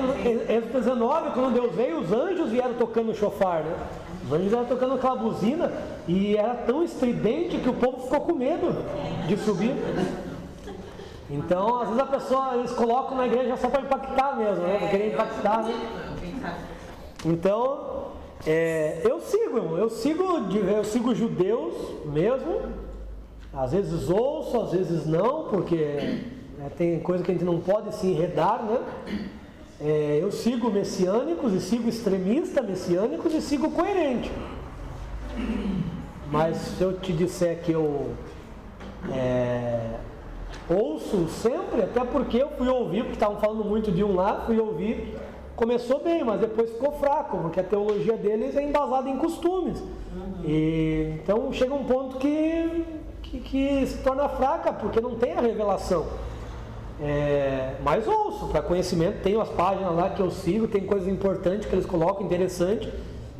Êxodo 19, quando Deus veio, os anjos vieram tocando o shofar, né? Os anjos vieram tocando aquela buzina e era tão estridente que o povo ficou com medo de subir. Então, às vezes eles colocam na igreja só para impactar mesmo, né? Para querer impactar, né? Então, eu sigo judeus mesmo. Às vezes ouço, às vezes não, porque tem coisa que a gente não pode se enredar, né? Eu sigo messiânicos e sigo extremista messiânicos e sigo coerente. Mas se eu te disser que eu ouço sempre, até porque eu fui ouvir, porque estavam falando muito de um lá, fui ouvir, começou bem, mas depois ficou fraco, porque a teologia deles é embasada em costumes. E, então chega um ponto que se torna fraca, porque não tem a revelação. Mas ouço, para conhecimento, tenho as páginas lá que eu sigo, tem coisas importantes que eles colocam, interessante,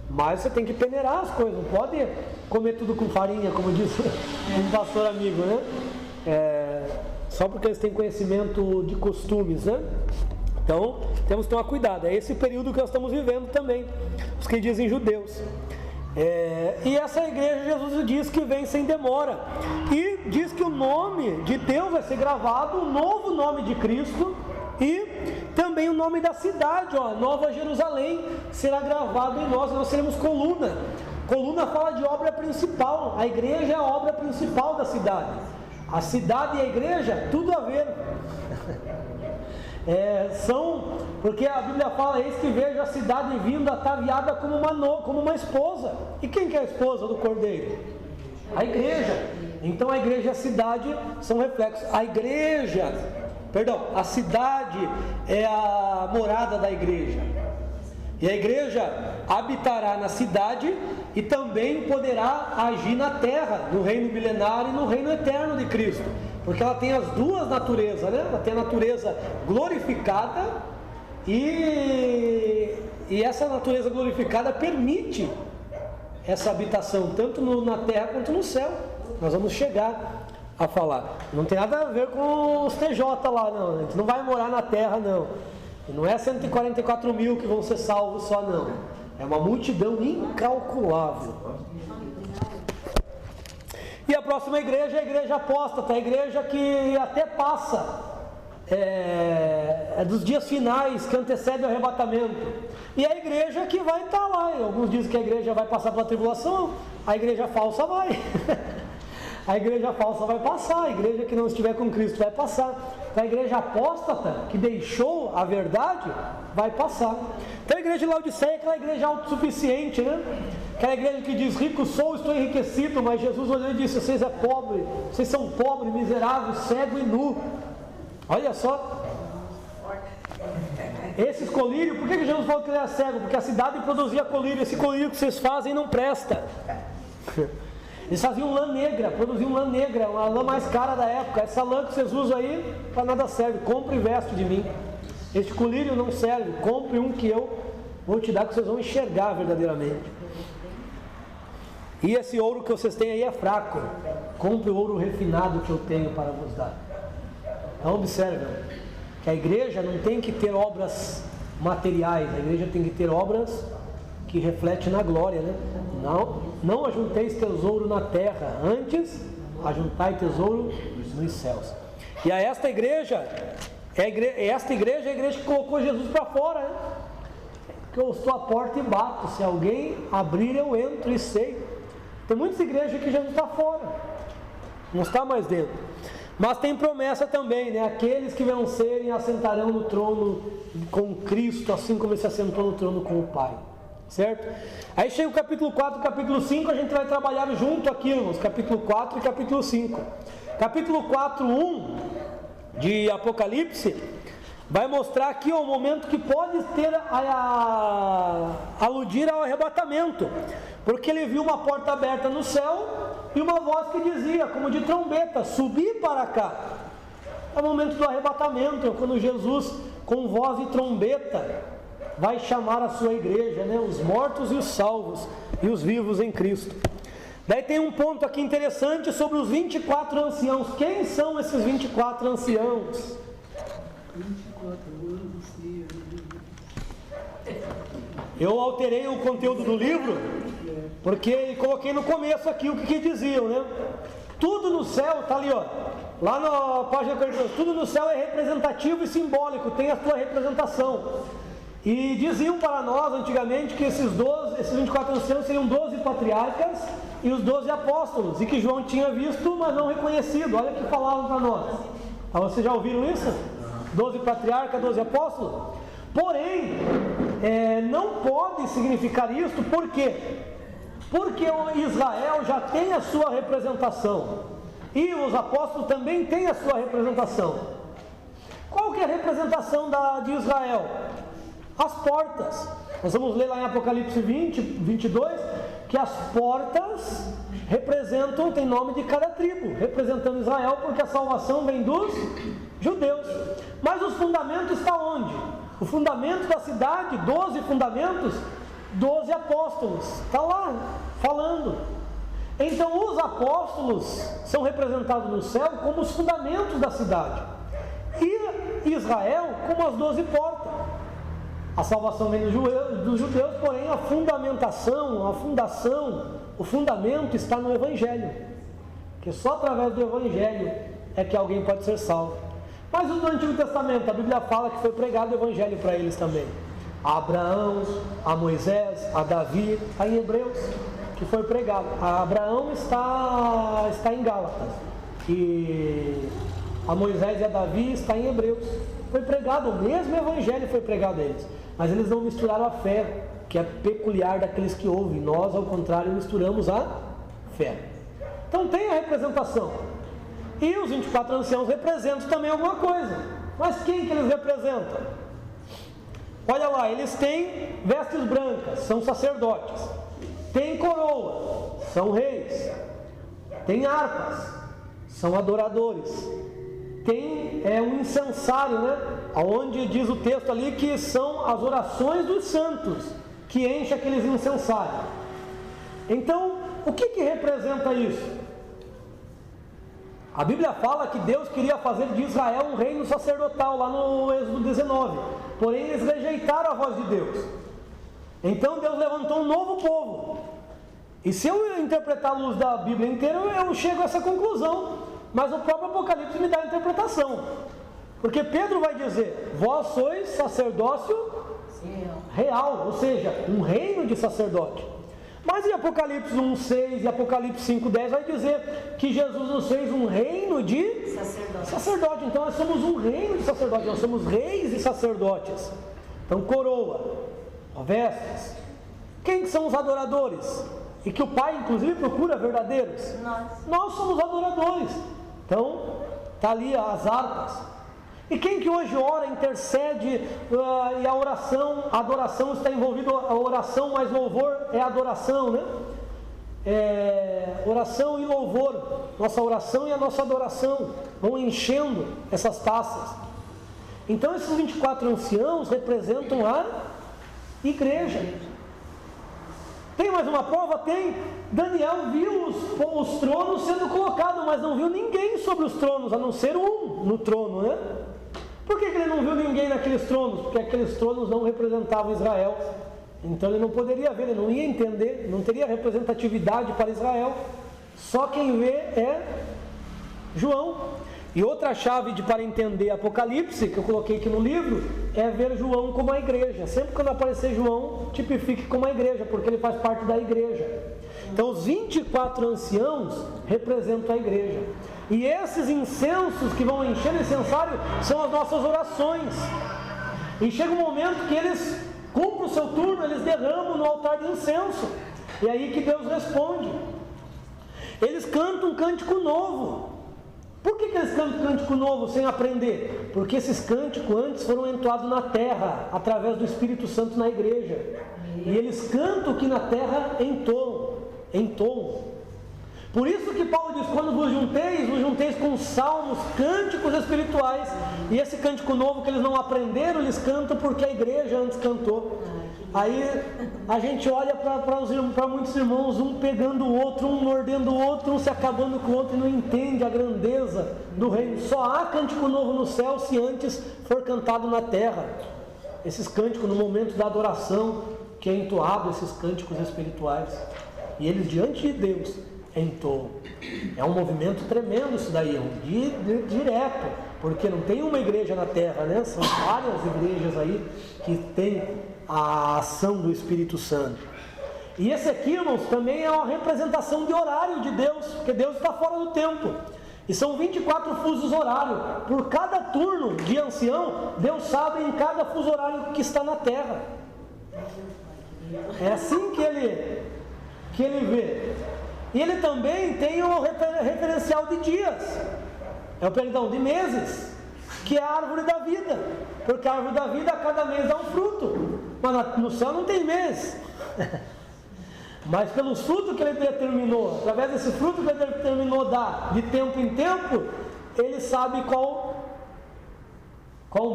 mas você tem que peneirar as coisas, não pode comer tudo com farinha, como diz um pastor amigo, né? Só porque eles têm conhecimento de costumes, né? Então, temos que tomar cuidado. É esse período que nós estamos vivendo também, os que dizem judeus. E essa igreja, Jesus diz que vem sem demora. E diz que o nome de Deus vai ser gravado, o novo nome de Cristo, e também o nome da cidade, Nova Jerusalém, será gravado em nós seremos coluna. Coluna fala de obra principal, a igreja é a obra principal da cidade. A cidade e a igreja, tudo a ver. Porque a Bíblia fala, eis que vejo a cidade vindo ataviada como uma esposa. E quem que é a esposa do Cordeiro? A igreja. Então a igreja e a cidade são reflexos. A cidade é a morada da igreja. E a igreja habitará na cidade e também poderá agir na terra, no reino milenário e no reino eterno de Cristo. Porque ela tem as duas naturezas, né? Ela tem a natureza glorificada e essa natureza glorificada permite essa habitação, tanto na terra quanto no céu. Nós vamos chegar a falar. Não tem nada a ver com os TJ lá, não. A gente não vai morar na terra, não. E não é 144 mil que vão ser salvos só, não. É uma multidão incalculável. E a próxima igreja é a igreja apóstata, a igreja que até passa dos dias finais que antecedem o arrebatamento. E a igreja que vai estar lá. Alguns dizem que a igreja vai passar pela tribulação, a igreja falsa vai. A igreja falsa vai passar, a igreja que não estiver com Cristo vai passar. Então a igreja apóstata, que deixou a verdade, vai passar. Então a igreja de Laodiceia é aquela igreja autossuficiente, né? Aquela igreja que diz, rico sou, estou enriquecido, mas Jesus olhou e disse, vocês são pobres, miseráveis, cego e nu. Olha só. Esses colírios, por que Jesus falou que ele era cego? Porque a cidade produzia colírio, esse colírio que vocês fazem não presta. Eles faziam lã negra, produziam lã negra, uma lã mais cara da época. Essa lã que vocês usam aí, para nada serve. Compre e veste de mim. Este colírio não serve. Compre um que eu vou te dar, que vocês vão enxergar verdadeiramente. E esse ouro que vocês têm aí é fraco. Compre o ouro refinado que eu tenho para vos dar. Então observem, que a igreja não tem que ter obras materiais. A igreja tem que ter obras que refletem na glória, né? Não ajunteis tesouro na terra, antes ajuntai tesouro nos céus. E esta igreja é a igreja que colocou Jesus para fora, né? Que eu estou à porta e bato, se alguém abrir eu entro e sei. Tem muitas igrejas que Jesus está fora, não está mais dentro. Mas tem promessa também, né? Aqueles que vencerem assentarão no trono com Cristo, assim como ele se assentou no trono com o Pai. Certo? Aí chega o capítulo 4 e o capítulo 5, a gente vai trabalhar junto aqui, irmãos, capítulo 4 e capítulo 5. Capítulo 4, 1 de Apocalipse vai mostrar aqui o momento que pode ter aludir ao arrebatamento, porque ele viu uma porta aberta no céu e uma voz que dizia, como de trombeta, subi para cá. É o momento do arrebatamento, é quando Jesus, com voz de trombeta, vai chamar a sua igreja, né? Os mortos e os salvos e os vivos em Cristo. Daí tem um ponto aqui interessante sobre os 24 anciãos. Quem são esses 24 anciãos? 24 anciãos. Eu alterei o conteúdo do livro porque coloquei no começo aqui o que diziam, né? Tudo no céu, tá ali, ó. Lá na página 42, tudo no céu é representativo e simbólico, tem a sua representação. E diziam para nós antigamente que esses 24 anciãos seriam 12 patriarcas e os 12 apóstolos, e que João tinha visto, mas não reconhecido. Olha o que falavam para nós. Vocês já ouviram isso? 12 patriarcas, 12 apóstolos? Porém, não pode significar isso, por quê? Porque Israel já tem a sua representação. E os apóstolos também têm a sua representação. Qual que é a representação de Israel? As portas. Nós vamos ler lá em Apocalipse 20, 22, que as portas representam, tem nome de cada tribo, representando Israel, porque a salvação vem dos judeus. Mas os fundamentos estão onde? O fundamento da cidade, 12 fundamentos, 12 apóstolos, está lá falando. Então os apóstolos são representados no céu como os fundamentos da cidade, e Israel como as 12 portas. A salvação vem dos judeus, porém a fundamentação, o fundamento está no Evangelho, que só através do Evangelho é que alguém pode ser salvo. Mas os do Antigo Testamento, a Bíblia fala que foi pregado o Evangelho para eles também. A Abraão, a Moisés, a Davi, está em Hebreus, que foi pregado. A Abraão está em Gálatas, e a Moisés e a Davi está em Hebreus. Foi pregado, o mesmo Evangelho foi pregado a eles, mas eles não misturaram a fé, que é peculiar daqueles que ouvem. Nós, ao contrário, misturamos a fé. Então tem a representação. E os 24 anciãos representam também alguma coisa. Mas quem que eles representam? Olha lá, eles têm vestes brancas, são sacerdotes. Tem coroa, são reis. Tem harpas, são adoradores. Tem um incensário, né? Onde diz o texto ali que são as orações dos santos que enchem aqueles incensários. Então, o que representa isso? A Bíblia fala que Deus queria fazer de Israel um reino sacerdotal, lá no Êxodo 19. Porém, eles rejeitaram a voz de Deus. Então, Deus levantou um novo povo. E se eu interpretar a luz da Bíblia inteira, eu chego a essa conclusão. Mas o próprio Apocalipse me dá a interpretação. Porque Pedro vai dizer: vós sois sacerdócio real, ou seja, um reino de sacerdote. Mas em Apocalipse 1,6 e Apocalipse 5,10 vai dizer que Jesus nos fez um reino de sacerdote. Então nós somos um reino de sacerdote, nós somos reis e sacerdotes. Então coroa, vestes. Quem são os adoradores? E que o Pai inclusive procura verdadeiros? Nós somos adoradores. Então está ali as harpas. E quem que hoje ora, intercede, e a adoração está envolvida, a oração mais louvor é adoração, né? Oração e louvor, nossa oração e a nossa adoração vão enchendo essas taças. Então esses 24 anciãos representam a igreja. Tem mais uma prova? Tem. Daniel viu os tronos sendo colocados, mas não viu ninguém sobre os tronos, a não ser um no trono, né? Por que ele não viu ninguém naqueles tronos? Porque aqueles tronos não representavam Israel. Então ele não poderia ver, ele não ia entender, não teria representatividade para Israel. Só quem vê é João. E outra chave para entender Apocalipse, que eu coloquei aqui no livro, é ver João como a igreja. Sempre quando aparecer João, tipifique como a igreja, porque ele faz parte da igreja. Então os 24 anciãos representam a igreja. E esses incensos que vão encher o incensário são as nossas orações. E chega um momento que eles cumprem o seu turno, eles derramam no altar de incenso. E é aí que Deus responde. Eles cantam um cântico novo. Por que eles cantam cântico novo sem aprender? Porque esses cânticos antes foram entoados na terra, através do Espírito Santo na igreja. E eles cantam o que na terra entoam. Por isso que Paulo diz: quando vos junteis com salmos, cânticos espirituais. E esse cântico novo que eles não aprenderam, eles cantam porque a igreja antes cantou. Aí a gente olha para muitos irmãos, um pegando o outro, um mordendo o outro, um se acabando com o outro, e não entende a grandeza do reino. Só há cântico novo no céu se antes for cantado na terra. Esses cânticos no momento da adoração, que é entoado esses cânticos espirituais. E eles diante de Deus entoam. É um movimento tremendo isso daí, direto, porque não tem uma igreja na terra, né? São várias igrejas aí que tem a ação do Espírito Santo. E esse aqui, irmãos, também é uma representação de horário de Deus, porque Deus está fora do tempo. E são 24 fusos horários. Por cada turno de ancião, Deus sabe em cada fuso horário que está na terra. É assim que ele vê. E ele também tem o referencial de dias, de meses, que é a árvore da vida, porque a árvore da vida a cada mês dá um fruto, mas no céu não tem mês. Mas pelos frutos que ele determinou, através desse fruto que ele determinou dar de tempo em tempo, ele sabe qual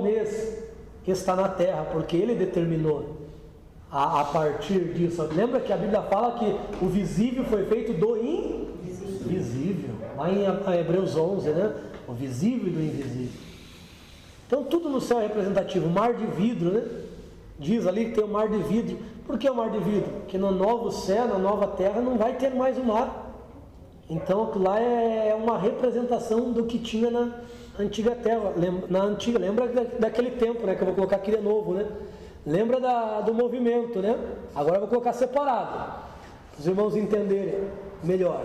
mês que está na terra, porque ele determinou a partir disso. Lembra que a Bíblia fala que o visível foi feito do invisível, lá em Hebreus 11, né? O visível e do invisível. Então tudo no céu é representativo. Mar de vidro, né? Diz ali que tem o mar de vidro. Por que o mar de vidro? Porque no novo céu, na nova terra, não vai ter mais o mar. Então lá é uma representação do que tinha na antiga terra. Lembra daquele tempo, né? Que eu vou colocar aqui de novo, né? Lembra do movimento, né? Agora eu vou colocar separado, para os irmãos entenderem melhor.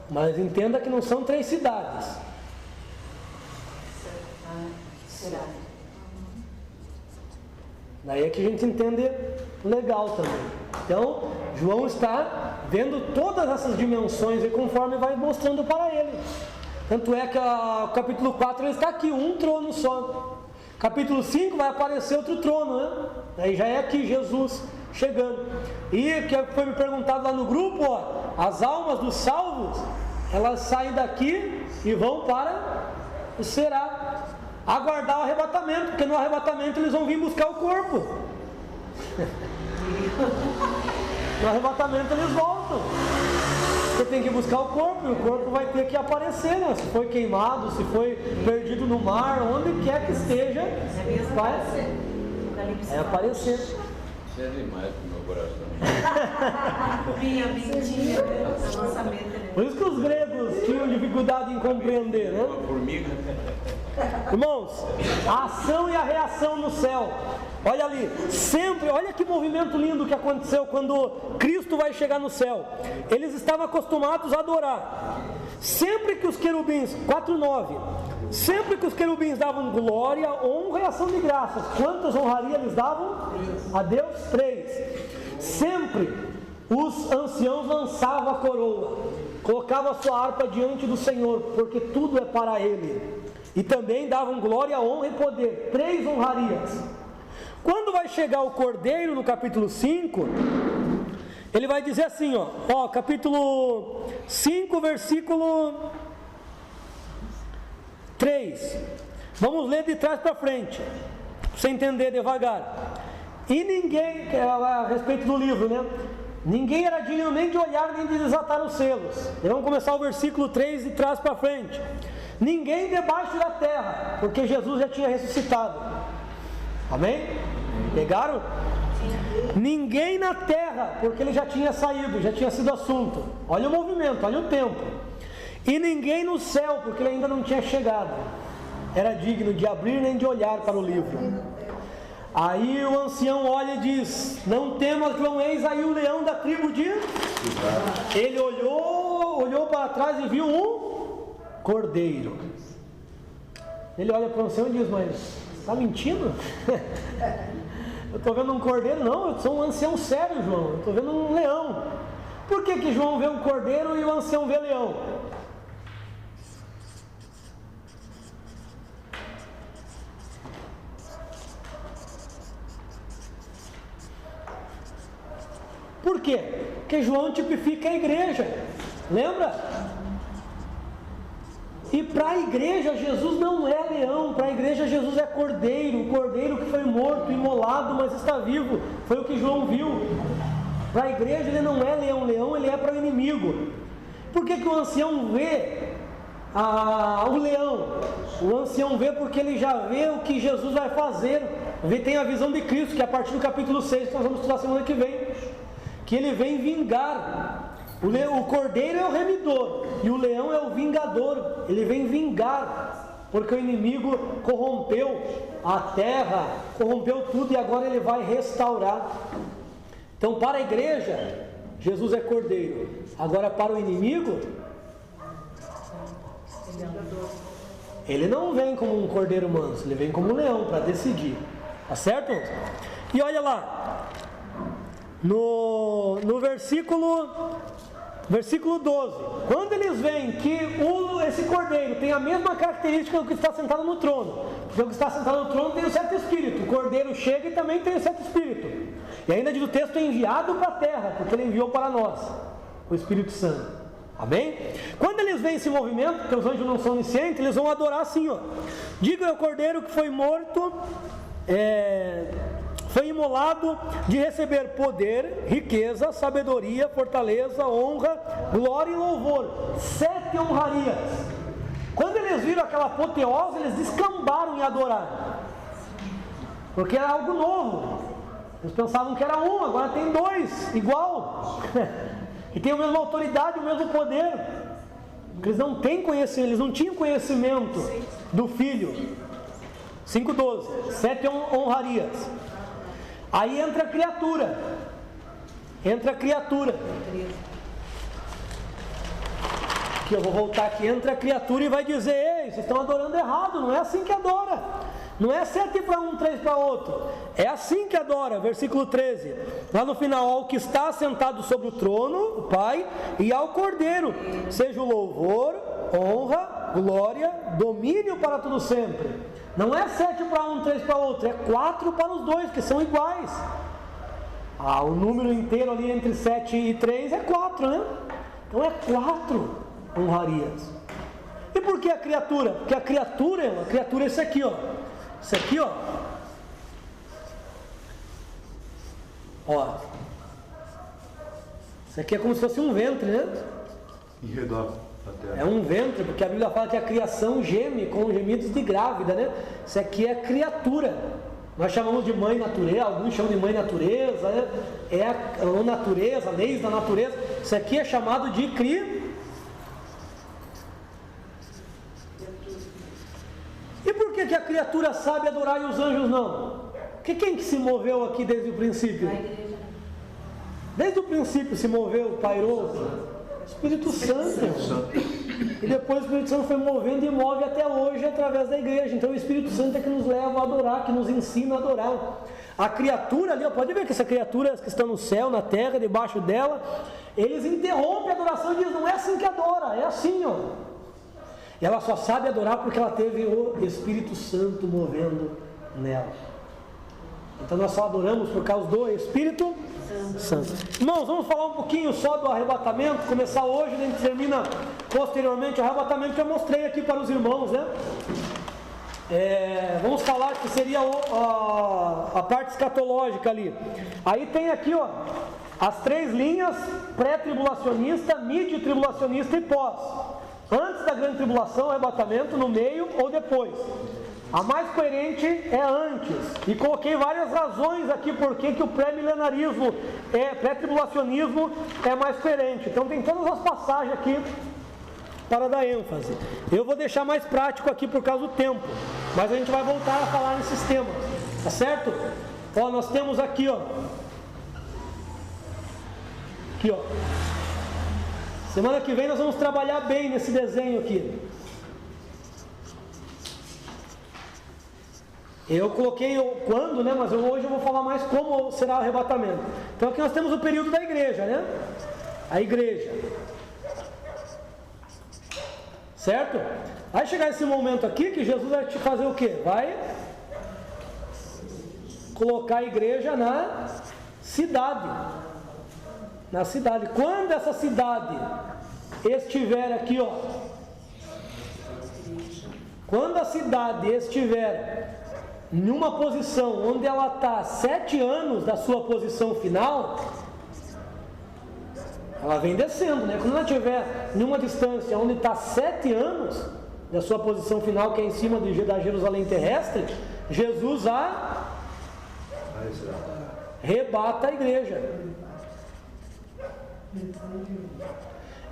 Mas entenda que não são 3 cidades. Será? Daí é que a gente entende legal também. Então, João está vendo todas essas dimensões e conforme vai mostrando para ele. Tanto é que o capítulo 4 ele está aqui, um trono só. Capítulo 5 vai aparecer outro trono, né? Aí já é aqui Jesus chegando. E que foi me perguntado lá no grupo, ó, as almas dos salvos, elas saem daqui e vão para o Será, aguardar o arrebatamento, porque no arrebatamento eles vão vir buscar o corpo. No arrebatamento eles voltam. Você tem que buscar o corpo, e o corpo vai ter que aparecer, né? Se foi queimado, se foi perdido no mar, onde quer que esteja, vai aparecer. Isso é demais pro meu coração. Minha mentinha, a nossa mente, né? Por isso que os gregos tinham dificuldade em compreender, né? Uma formiga. Irmãos, a ação e a reação no céu. Olha ali, sempre, olha que movimento lindo que aconteceu quando Cristo vai chegar no céu. Eles estavam acostumados a adorar. Sempre que os querubins, 4:9, sempre que os querubins davam glória, honra e ação de graças. Quantas honrarias eles davam? A Deus? 3. Sempre os anciãos lançavam a coroa, colocavam a sua harpa diante do Senhor, porque tudo é para Ele. E também davam glória, honra e poder. 3 honrarias. Quando vai chegar o Cordeiro no capítulo 5, ele vai dizer assim, ó, capítulo 5, versículo 3. Vamos ler de trás para frente, para você entender devagar. E ninguém, a respeito do livro, né? Ninguém era digno nem de olhar, nem de desatar os selos. E vamos começar o versículo 3 de trás para frente. Ninguém debaixo da terra, porque Jesus já tinha ressuscitado. Amém? Pegaram? Ninguém na terra, porque ele já tinha saído, já tinha sido assunto. Olha o movimento, olha o tempo. E ninguém no céu, porque ele ainda não tinha chegado, era digno de abrir nem de olhar para o livro. Aí o ancião olha e diz: não temas, João, eis aí o leão da tribo de... Ele olhou para trás e viu um cordeiro. Ele olha para o ancião e diz: mas está mentindo? Eu estou vendo um cordeiro. Não, eu sou um ancião sério, João, eu estou vendo um leão. Por que João vê um cordeiro e o ancião vê leão? Por quê? Porque João tipifica a igreja, lembra? E para a igreja Jesus não é leão, para a igreja Jesus é cordeiro, o cordeiro que foi morto, imolado, mas está vivo, foi o que João viu. Para a igreja ele não é leão, ele é para o inimigo. Por que o ancião vê o leão? O ancião vê porque ele já vê o que Jesus vai fazer, tem a visão de Cristo, que é a partir do capítulo 6, que nós vamos estudar semana que vem, que ele vem vingar. O cordeiro é o remidor e o leão é o vingador. Ele vem vingar, porque o inimigo corrompeu a terra, corrompeu tudo, e agora ele vai restaurar. Então, para a igreja, Jesus é cordeiro. Agora, para o inimigo, ele não vem como um cordeiro manso, ele vem como um leão para decidir. Tá certo? E olha lá, no versículo 12. Quando eles veem que esse cordeiro tem a mesma característica do que está sentado no trono, porque o que está sentado no trono tem o sete espírito, o cordeiro chega e também tem o sete espírito. E ainda diz o texto, é enviado para a terra, porque ele enviou para nós o Espírito Santo. Amém? Quando eles veem esse movimento, porque os anjos não são oniscientes, eles vão adorar assim, ó. Diga ao cordeiro que foi morto, foi imolado, de receber poder, riqueza, sabedoria, fortaleza, honra, glória e louvor. 7 honrarias. Quando eles viram aquela apoteose, eles descambaram em adorar, porque era algo novo. Eles pensavam que era um, agora tem 2, igual. E tem a mesma autoridade, o mesmo poder. Eles não têm conhecimento, eles não tinham conhecimento do Filho. 5:12, 7 honrarias. Aí entra a criatura. Aqui eu vou voltar aqui. Entra a criatura e vai dizer: ei, vocês estão adorando errado, não é assim que adora. Não é 7 para um, 3 para outro. É assim que adora. Versículo 13. Lá no final, ao que está sentado sobre o trono, o Pai, e ao Cordeiro, seja o louvor, honra, glória, domínio para tudo sempre. Não é 7 para um, 3 para outro. É 4 para os dois, que são iguais. O número inteiro ali entre 7 e 3 é 4, né? Então é 4 honrarias. E por que a criatura? Porque a criatura é isso aqui, ó. Isso aqui, ó. Isso aqui é como se fosse um ventre, né? Em redor da terra. É um ventre, porque a Bíblia fala que a criação geme com gemidos de grávida, né? Isso aqui é criatura. Nós chamamos de mãe natureza, alguns chamam de mãe natureza, né? É a natureza, leis da natureza. Isso aqui é chamado de E por que a criatura sabe adorar e os anjos não? Porque quem que se moveu aqui desde o princípio? Desde o princípio se moveu, pairou o Espírito Santo. E depois o Espírito Santo foi movendo e move até hoje através da igreja. Então o Espírito Santo é que nos leva a adorar, que nos ensina a adorar. A criatura ali, pode ver que essa criatura que está no céu, na terra, debaixo dela, eles interrompem a adoração e dizem: não é assim que adora, é assim, ó. E ela só sabe adorar porque ela teve o Espírito Santo movendo nela. Então nós só adoramos por causa do Espírito Santo. Irmãos, vamos falar um pouquinho só do arrebatamento. Começar hoje, a gente termina posteriormente. O arrebatamento eu mostrei aqui para os irmãos, né? Vamos falar que seria a parte escatológica ali. Aí tem aqui, ó, as 3 linhas: pré-tribulacionista, mid-tribulacionista e pós. Antes da grande tribulação, arrebatamento, no meio ou depois. A mais coerente é antes. E coloquei várias razões aqui porque que o pré-milenarismo, pré-tribulacionismo é mais coerente. Então tem todas as passagens aqui para dar ênfase. Eu vou deixar mais prático aqui por causa do tempo, mas a gente vai voltar a falar nesses temas, tá certo? Ó, nós temos aqui, ó. Aqui, ó. Semana que vem nós vamos trabalhar bem nesse desenho aqui. Eu coloquei quando, né? Mas hoje eu vou falar mais como será o arrebatamento. Então aqui nós temos o período da igreja, né? A igreja. Certo? Vai chegar esse momento aqui que Jesus vai te fazer o quê? Vai colocar a igreja na cidade. Na cidade. Quando essa cidade estiver aqui, ó. Quando a cidade estiver numa posição onde ela está 7 anos da sua posição final, ela vem descendo, né? Quando ela estiver numa distância onde está 7 anos da sua posição final, que é em cima da Jerusalém terrestre, Jesus arrebata a igreja.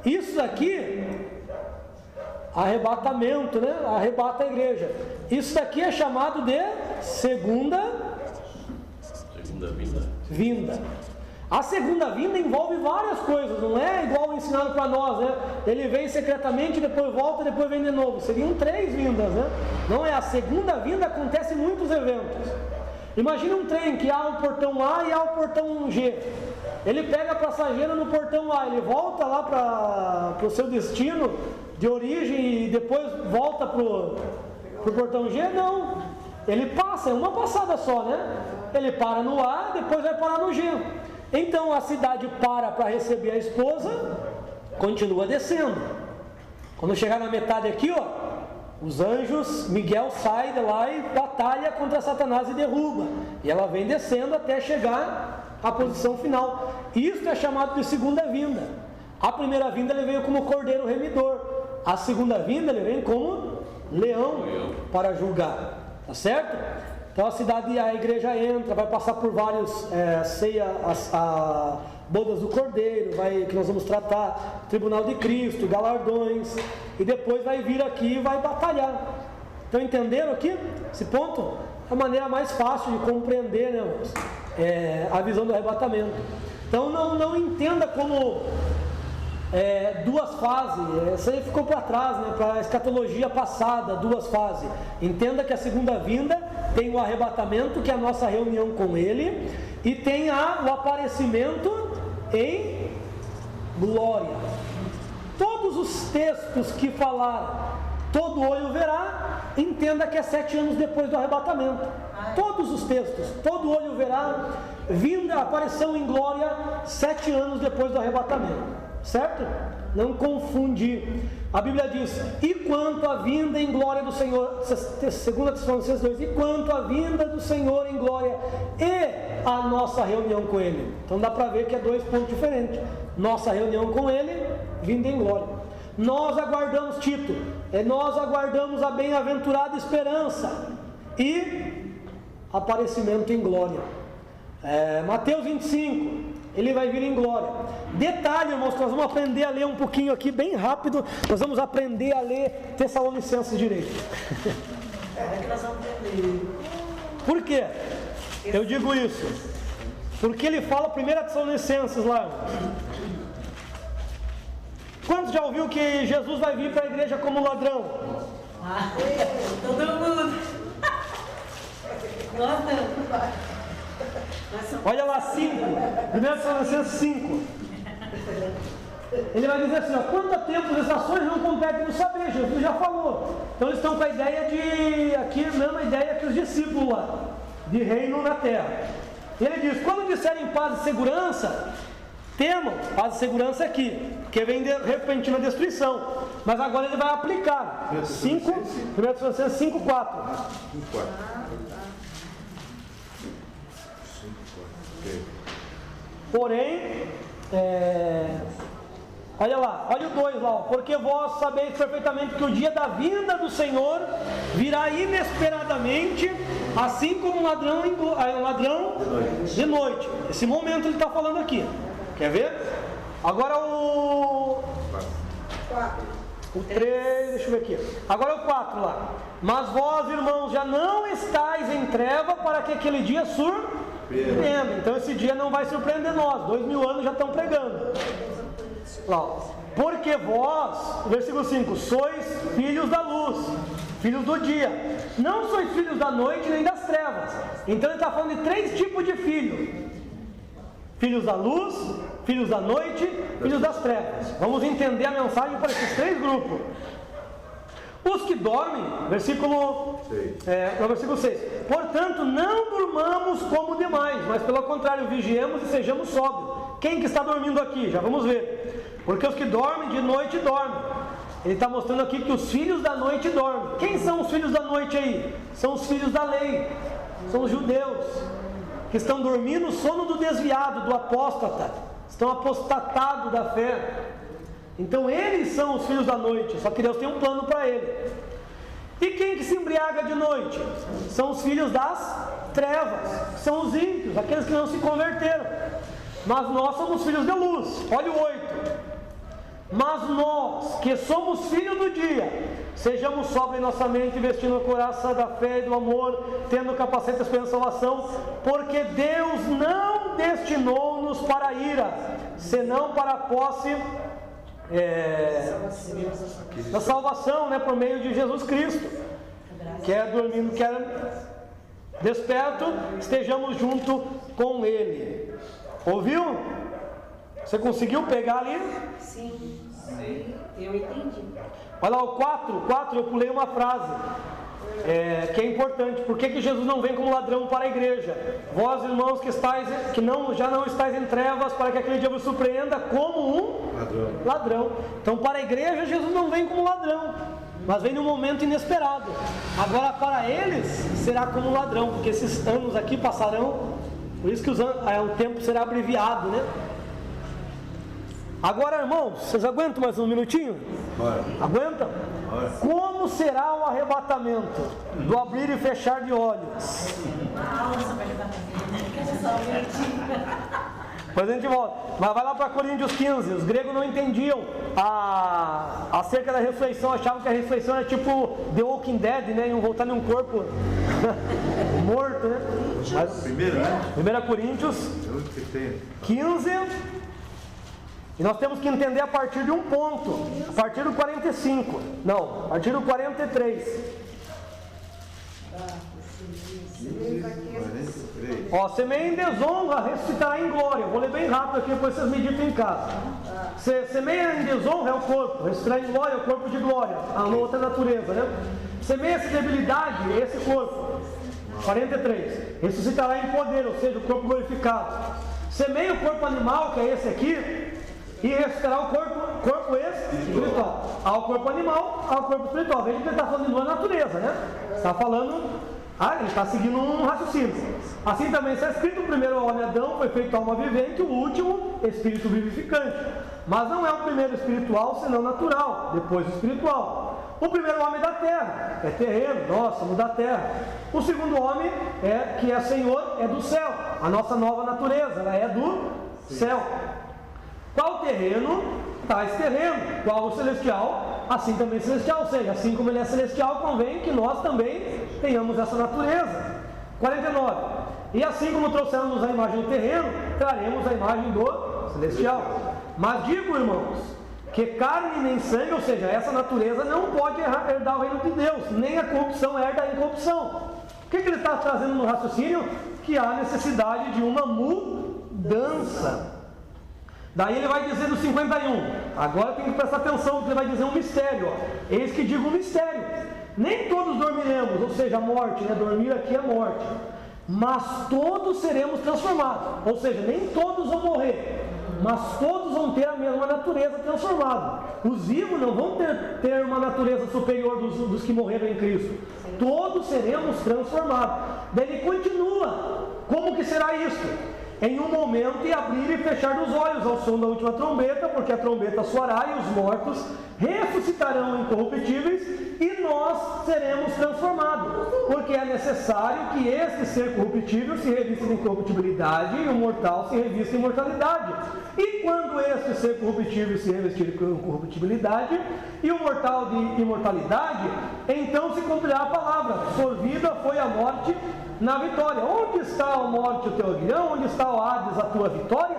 Isso aqui, arrebatamento, né? Arrebata a igreja. Isso daqui é chamado de segunda vinda. A segunda vinda envolve várias coisas, não é igual ensinado para nós, né? Ele vem secretamente, depois volta, depois vem de novo. Seriam 3 vindas, né? Não é, a segunda vinda acontece em muitos eventos. Imagina um trem que há o portão A e há o portão G. Ele pega a passageira no portão A, ele volta lá para o seu destino de origem e depois volta para o portão G? Não. Ele passa, é uma passada só, né? Ele para no A, depois vai parar no G. Então a cidade para receber a esposa, continua descendo. Quando chegar na metade aqui, ó, os anjos, Miguel sai de lá e batalha contra Satanás e derruba. E ela vem descendo até chegar à posição final. Isso é chamado de segunda vinda. A primeira vinda ele veio como cordeiro remidor. A segunda vinda ele vem como leão para julgar. Tá certo? Então a igreja entra, vai passar por vários bodas do Cordeiro, que nós vamos tratar, Tribunal de Cristo, galardões, e depois vai vir aqui e vai batalhar. Então entenderam aqui esse ponto? A maneira mais fácil de compreender, né, irmãos? A visão do arrebatamento. Então não entenda como duas fases, isso aí ficou para trás, né, para a escatologia passada, duas fases. Entenda que a segunda vinda tem o arrebatamento, que é a nossa reunião com Ele, e tem o aparecimento em glória. Todos os textos que falaram, todo olho verá, entenda que é 7 anos depois do arrebatamento. Todos os textos, todo olho verá, vinda, aparição em glória, 7 anos depois do arrebatamento. Certo? Não confundir. A Bíblia diz: e quanto à vinda em glória do Senhor, 2 Tessalonicenses 2, e quanto à vinda do Senhor em glória e a nossa reunião com Ele. Então dá para ver que é 2 pontos diferentes. Nossa reunião com Ele, vinda em glória. Nós aguardamos, Tito, nós aguardamos a bem-aventurada esperança e aparecimento em glória. Mateus 25, Ele vai vir em glória. Detalhe, irmãos, que nós vamos aprender a ler um pouquinho aqui, bem rápido. Nós vamos aprender a ler Tessalonicenses direito. Que nós vamos aprender. Por quê? Eu digo isso porque ele fala 1 Tessalonicenses lá. Quantos já ouviu que Jesus vai vir para a igreja como ladrão? Todo mundo. Nós não. Olha lá, 5, 1 Tessalonicenses 5. Ele vai dizer assim, ó, quanto a tempo as estações não competem no saber, Jesus já falou. Então eles estão com a ideia aqui a mesma ideia que os discípulos lá, de reino na terra. E ele diz, quando disserem paz e segurança, temam, paz e segurança aqui, que vem de repentina destruição. Mas agora ele vai aplicar. 1 Tessalonicenses 5, 4. Porém, olha lá, olha o 2 lá, ó, porque vós sabeis perfeitamente que o dia da vinda do Senhor virá inesperadamente, assim como um ladrão de noite. Esse momento ele está falando aqui. Quer ver? Agora o 3, deixa eu ver aqui. Agora o 4 lá. Mas vós, irmãos, já não estáis em treva para que aquele dia surpreenda. Então esse dia não vai surpreender nós. 2000 anos já estão pregando. Lá, porque vós, versículo 5, sois filhos da luz, filhos do dia. Não sois filhos da noite nem das trevas. Então ele está falando de 3 tipos de filhos: filhos da luz, filhos da noite, filhos das trevas. Vamos entender a mensagem para esses 3 grupos. Os que dormem, versículo 6. Portanto, não durmamos como demais, mas pelo contrário, vigiemos e sejamos sóbrios. Quem que está dormindo aqui? Já vamos ver. Porque os que dormem de noite dormem. Ele está mostrando aqui que os filhos da noite dormem. Quem são os filhos da noite aí? São os filhos da lei. São os judeus que estão dormindo o sono do desviado, do apóstata. Estão apostatados da fé. Então eles são os filhos da noite, só que Deus tem um plano para ele. E quem que se embriaga de noite? São os filhos das trevas, são os ímpios, aqueles que não se converteram. Mas nós somos filhos de luz. Olha o 8. Mas nós, que somos filhos do dia, sejamos sóbrios em nossa mente, vestindo a couraça da fé e do amor, tendo o capacete da esperança e salvação, porque Deus não destinou-nos para a ira, senão para a posse da salvação, né, por meio de Jesus Cristo. Quer dormindo, quer desperto, estejamos junto com Ele. Ouviu? Você conseguiu pegar ali? Sim, eu entendi. Olha lá, o 4 eu pulei uma frase que é importante. Por que Jesus não vem como ladrão para a igreja? Vós, irmãos, já não estáis em trevas, para que aquele dia vos surpreenda como um ladrão. Então, para a igreja, Jesus não vem como ladrão, mas vem num momento inesperado. Agora, para eles, será como um ladrão, porque esses anos aqui passarão, por isso que o tempo será abreviado, né? Agora, irmãos, vocês aguentam mais um minutinho? Bora. Aguentam? Bora. Como será o arrebatamento do abrir e fechar de olhos? Depois a gente volta. Mas vai lá para Coríntios 15. Os gregos não entendiam acerca da ressurreição. Achavam que a ressurreição era tipo The Walking Dead, né? Iam voltar num corpo morto, né? Mas, 1 Coríntios 15. E nós temos que entender a partir de um ponto. A partir do 45. Não, a partir do 43. Ó, semeia em desonra, ressuscitará em glória. Eu vou ler bem rápido aqui, depois vocês meditam em casa. Semeia em desonra é o corpo, ressuscitará em glória é o corpo de glória, a outra natureza, né? Semeia-se debilidade, esse corpo. 43. Ressuscitará em poder, ou seja, o corpo glorificado. Semeia o corpo animal, que é esse aqui, e ressuscitará o corpo espiritual. Ao corpo animal, ao corpo espiritual. Veja que ele está falando de uma natureza, né? Está falando, ele está seguindo um raciocínio. Assim também está escrito: o primeiro homem Adão foi feito alma vivente, o último espírito vivificante. Mas não é o primeiro espiritual, senão natural, depois o espiritual. O primeiro homem da terra é terreno, nós somos da terra. O segundo homem, que é Senhor, é do céu. A nossa nova natureza, ela é do céu. Qual terreno? Tais terreno. Qual o celestial? Assim também celestial. Ou seja, assim como ele é celestial, convém que nós também tenhamos essa natureza. 49. E assim como trouxemos a imagem do terreno, traremos a imagem do celestial. Mas digo, irmãos, que carne nem sangue, ou seja, essa natureza não pode herdar o reino de Deus, nem a corrupção herda a incorrupção. O que ele está trazendo no raciocínio? Que há necessidade de uma mudança. Daí ele vai dizer no 51, agora tem que prestar atenção, que ele vai dizer um mistério, ó. Eis que digo um mistério, nem todos dormiremos, ou seja, a morte, né? Dormir aqui é morte, mas todos seremos transformados, ou seja, nem todos vão morrer, mas todos vão ter a mesma natureza transformada. Os vivos não vão ter uma natureza superior dos que morreram em Cristo, todos seremos transformados. Daí ele continua, como que será isso? Em um momento e abrir e fechar dos olhos ao som da última trombeta, porque a trombeta soará e os mortos ressuscitarão incorruptíveis e nós seremos transformados, porque é necessário que este ser corruptível se revista de incorruptibilidade e o mortal se revista de imortalidade. E quando este ser corruptível se revestir de incorruptibilidade e o mortal de imortalidade, então se cumprirá a palavra: sorvida foi a morte na vitória. Onde está a morte o teu aguilhão? Onde está o Hades a tua vitória?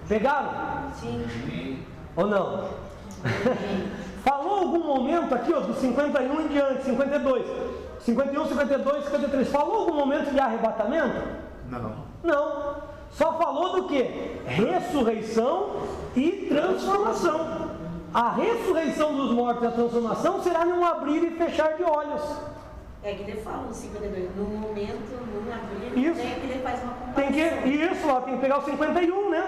Pegaram? Sim. Ou não? Falou algum momento aqui, ó, do 51 em diante, 52, 51, 52, 53, falou algum momento de arrebatamento? Não. Só falou do que? Ressurreição e transformação. A ressurreição dos mortos e a transformação será num abrir e fechar de olhos. É que ele fala no 52, no momento, no abrir, isso. Né, que ele faz uma comparação. Tem que pegar o 51, né?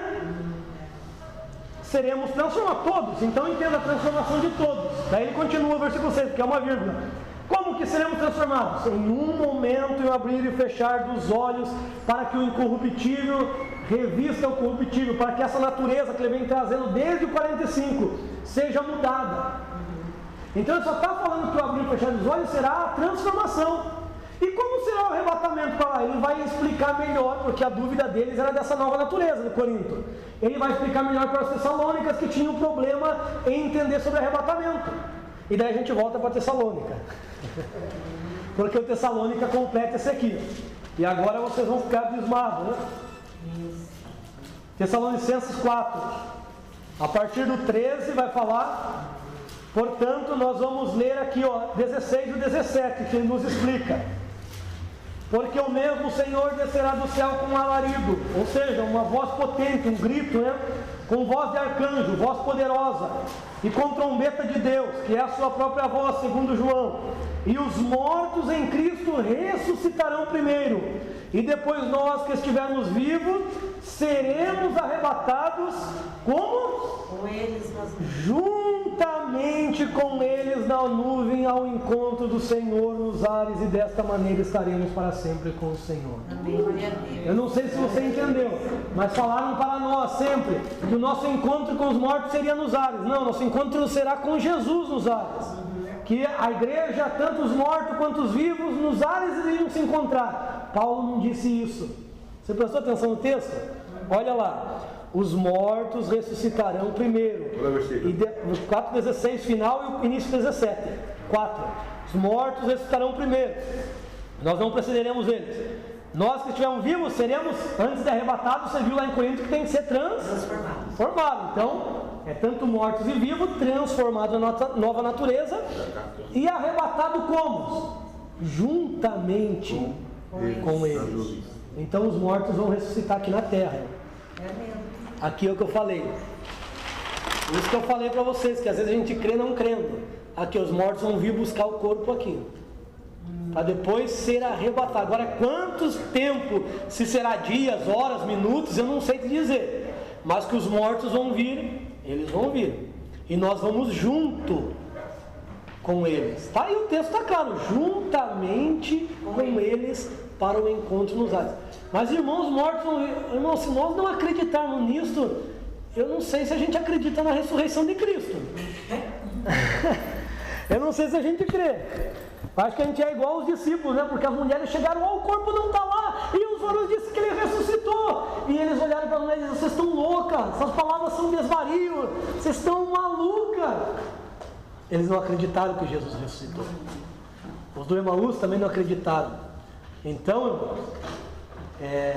Seremos transformados todos, então entenda a transformação de todos. Daí ele continua o versículo 6, que é uma vírgula. Como que seremos transformados? Em um momento, eu abrir e fechar dos olhos, para que o incorruptível revista o corruptível, para que essa natureza que ele vem trazendo desde o 45 seja mudada. Então ele só está falando que o abrir e fechar dos olhos será a transformação. E como será o arrebatamento para lá? Ele vai explicar melhor, porque a dúvida deles era dessa nova natureza do Corinto. Ele vai explicar melhor para as Tessalônicas, que tinham problema em entender sobre arrebatamento. E daí a gente volta para Tessalônica. Porque o Tessalônica completa esse aqui. E agora vocês vão ficar abismados, né? Tessalonicenses 4. A partir do 13 vai falar. Portanto, nós vamos ler aqui, ó, 16 e 17, que ele nos explica. porque o mesmo Senhor descerá do céu com um alarido, ou seja, uma voz potente, um grito, né? Com voz de arcanjo, voz poderosa, e com trombeta de Deus, que é a sua própria voz, segundo João. E os mortos em Cristo ressuscitarão primeiro, e depois nós que estivermos vivos, seremos arrebatados como? Com eles nas Juntamente com eles na nuvem ao encontro do Senhor nos ares, e desta maneira estaremos para sempre com o Senhor. Amém, glória a Deus. Eu não sei se você entendeu, mas falaram para nós sempre que o nosso encontro com os mortos seria nos ares. Não, nosso encontro será com Jesus nos ares. Que a igreja, tanto os mortos quanto os vivos, nos ares iriam se encontrar. Paulo não disse isso. Você prestou atenção no texto? Olha lá. Os mortos ressuscitarão primeiro. E 4,16 final e o início 17. 4. Os mortos ressuscitarão primeiro. Nós não precederemos eles. Nós que estivermos vivos seremos, antes de arrebatados, você viu lá em Corinto que tem que ser transformado. Então, é tanto mortos e vivos, transformado na nova natureza, e arrebatado como? Juntamente com eles. Então os mortos vão ressuscitar aqui na terra. Aqui é o que eu falei. Por isso que eu falei para vocês, que às vezes a gente crê não crendo. Aqui os mortos vão vir buscar o corpo aqui, para depois ser arrebatado. Agora, quantos tempo, se será dias, horas, minutos, eu não sei te dizer. Mas que os mortos vão vir, eles vão vir. E nós vamos junto com eles. Tá aí o texto, está claro. Juntamente com eles para o encontro nos ares. Mas irmãos, mortos vão vir. Irmãos, se nós não acreditarmos nisso, eu não sei se a gente acredita na ressurreição de Cristo. Eu não sei se a gente crê. Acho que a gente é igual os discípulos, né? Porque as mulheres chegaram, o corpo não está lá, e os varões disseram que ele ressuscitou. E eles olharam para as mulheres e disseram, vocês estão loucas, essas palavras são desvario, vocês estão malucas. Eles não acreditaram que Jesus ressuscitou. Os do Emaús também não acreditaram. Então, irmãos,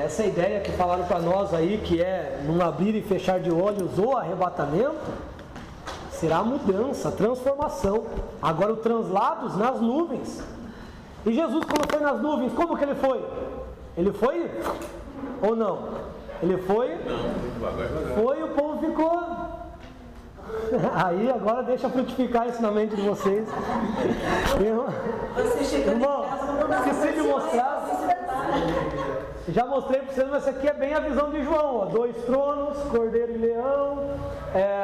essa ideia que falaram para nós aí, que é num abrir e fechar de olhos ou arrebatamento, será a mudança, a transformação. Agora o translados nas nuvens. E Jesus, quando foi nas nuvens, como que ele foi? Ele foi ou não? Ele foi? Não, foi e o povo ficou. Aí agora deixa frutificar isso na mente de vocês. Irmão, esqueci de mostrar. Já mostrei para vocês, mas essa aqui é bem a visão de João, ó. 2 tronos, cordeiro e leão,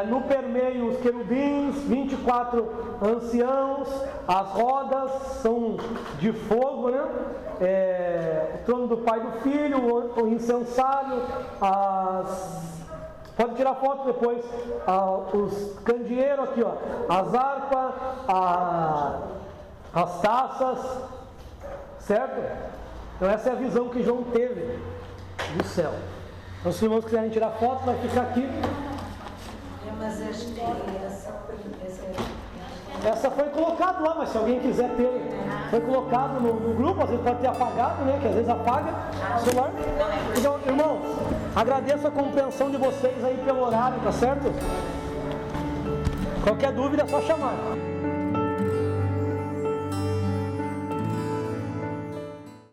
no permeio os querubins, 24 anciãos, as rodas são de fogo, né? O trono do Pai e do Filho, o incensário, pode tirar foto depois, os candeeiros aqui, ó, as harpas, as taças, certo? Então essa é a visão que João teve do céu. Então se os irmãos quiserem tirar foto, vai ficar aqui. Mas acho que essa foi colocada lá, mas se alguém quiser ter, foi colocado no grupo, às vezes pode ter apagado, né? Que às vezes apaga o celular. Então, irmãos, agradeço a compreensão de vocês aí pelo horário, tá certo? Qualquer dúvida é só chamar.